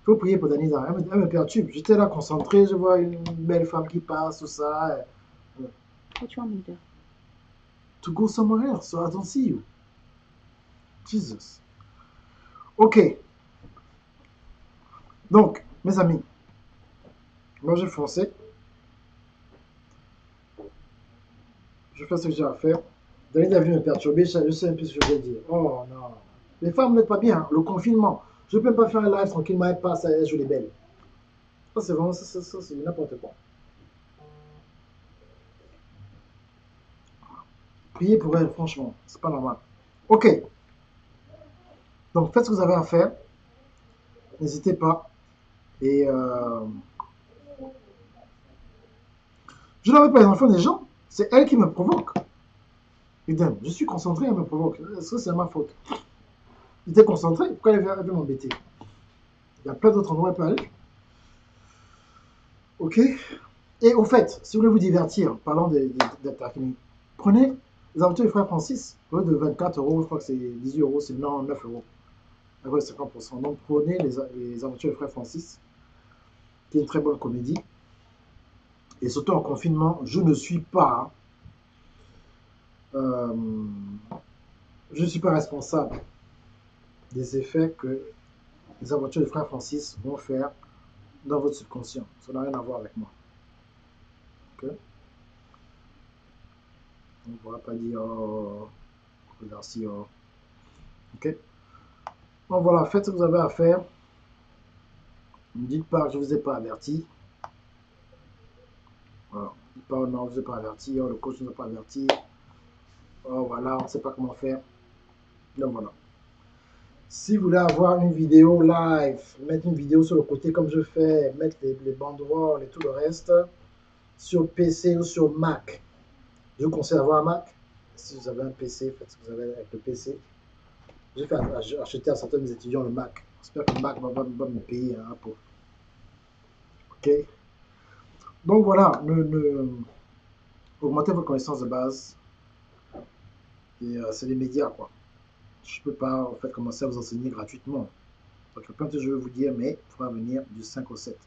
S2: faut prier pour Danisa. Elle me perturbe. J'étais là concentré, je vois une belle femme qui passe, tout ça.
S4: What you want me to do?
S2: To go somewhere else, so I don't see you. Jesus. Ok. Donc, mes amis, moi j'ai foncé. Je fais ce que j'ai à faire. Danisa a vu me perturber, je sais un peu ce que je vais dire. Oh non. Les femmes n'êtes pas bien, hein. Le confinement. Je ne peux même pas faire un live tranquillement, elle passe, elle joue les belles. Ça, c'est vraiment, ça, c'est n'importe quoi. Priez pour elle, franchement, c'est pas normal. Ok. Donc, faites ce que vous avez à faire. N'hésitez pas. Et je n'avais pas les enfants des gens. C'est elle qui me provoque. Idem, je suis concentré, elle me provoque. Est-ce que c'est ma faute? J'étais concentré, pourquoi elle veut m'embêter? Il y a plein d'autres endroits où elle peut aller. Ok. Et au fait, si vous voulez vous divertir, parlant d'attaque, prenez les aventures du frère Francis, au lieu de 24 euros, je crois que c'est 18 euros, c'est non 9 euros, avec 50%. Donc prenez les aventures du frère Francis, qui est une très bonne comédie. Et surtout en confinement, je ne suis pas responsable des effets que les aventures du frère Francis vont faire dans votre subconscient. Ça n'a rien à voir avec moi. Ok? On ne pourra pas dire oh, merci, oh. Ok? Bon voilà, faites ce que vous avez à faire. Ne dites pas que je ne vous ai pas averti. Voilà. Ne dites pas non, je ne vous ai pas averti, oh, le coach ne vous a pas averti. Oh voilà, on ne sait pas comment faire. Donc voilà. Si vous voulez avoir une vidéo live, mettre une vidéo sur le côté comme je fais, mettre les banderoles et tout le reste, sur PC ou sur Mac, je vous conseille d'avoir un Mac. Si vous avez un PC, faites ce que vous avez avec le PC. J'ai fait acheter à certains de mes étudiants le Mac. J'espère que le Mac va me payer un peu. Ok. Donc voilà, augmentez vos connaissances de base. Et c'est les médias, quoi. Je ne peux pas en fait commencer à vous enseigner gratuitement. Donc, il y a plein de choses que je veux vous dire, mais il faudra venir du 5 au 7.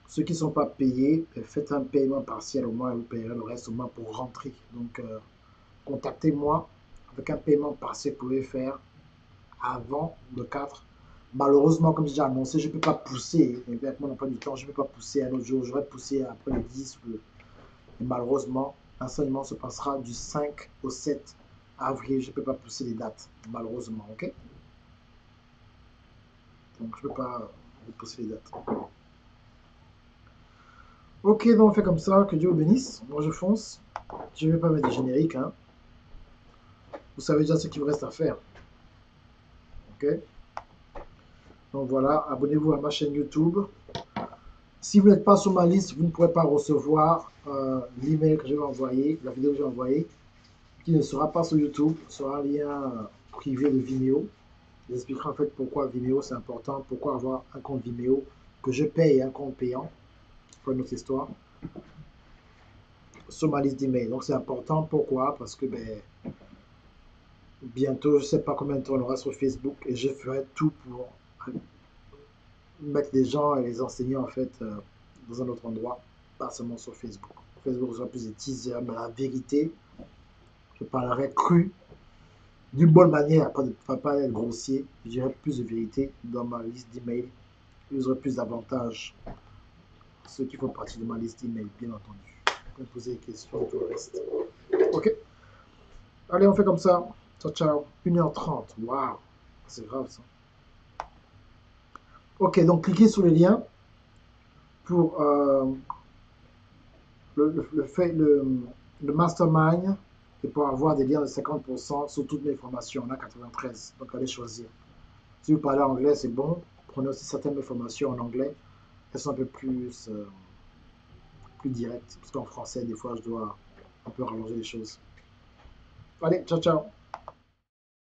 S2: Ceux qui ne sont pas payés, faites un paiement partiel au moins et vous payerez le reste au moins pour rentrer. Donc, contactez-moi avec un paiement partiel que vous pouvez faire avant le 4. Malheureusement, comme j'ai déjà annoncé, je ne peux pas pousser. Avec mon emploi du temps, je ne peux pas pousser un autre jour. J'aurais poussé après le 10. Et malheureusement, l'enseignement se passera du 5 au 7 avril. Je ne peux pas pousser les dates, malheureusement. Ok? Donc, je ne peux pas pousser les dates. Ok, donc on fait comme ça. Que Dieu vous bénisse. Moi, je fonce. Je ne vais pas mettre de générique. Hein. Vous savez déjà ce qu'il vous reste à faire. Ok? Donc voilà, abonnez-vous à ma chaîne YouTube. Si vous n'êtes pas sur ma liste, vous ne pourrez pas recevoir l'email que je vais envoyer, la vidéo que j'ai envoyée, qui ne sera pas sur YouTube, sera un lien privé de Vimeo. J'expliquerai en fait pourquoi Vimeo c'est important, pourquoi avoir un compte Vimeo que je paye, un compte payant, pour une autre histoire, sur ma liste d'emails. Donc c'est important, pourquoi? Parce que bientôt, je ne sais pas combien de temps on aura sur Facebook et je ferai tout pour mettre les gens et les enseigner en fait dans un autre endroit, pas seulement sur Facebook. Facebook sera plus des teasers, mais la vérité, je parlerai cru, d'une bonne manière, pas être grossier, je dirais plus de vérité dans ma liste d'emails. Vous aurez plus d'avantages, ceux qui font partie de ma liste d'emails, bien entendu. Vous pouvez poser des questions, tout le reste. Ok, allez, on fait comme ça. Ciao, ciao. 1h30, waouh, c'est grave ça. Ok, donc cliquez sur le lien pour le mastermind et pour avoir des liens de 50% sur toutes mes formations. On a 93, donc allez choisir. Si vous parlez anglais, c'est bon. Prenez aussi certaines formations en anglais. Elles sont un peu plus directes. Parce qu'en français, des fois, je dois un peu rallonger les choses. Allez, ciao, ciao.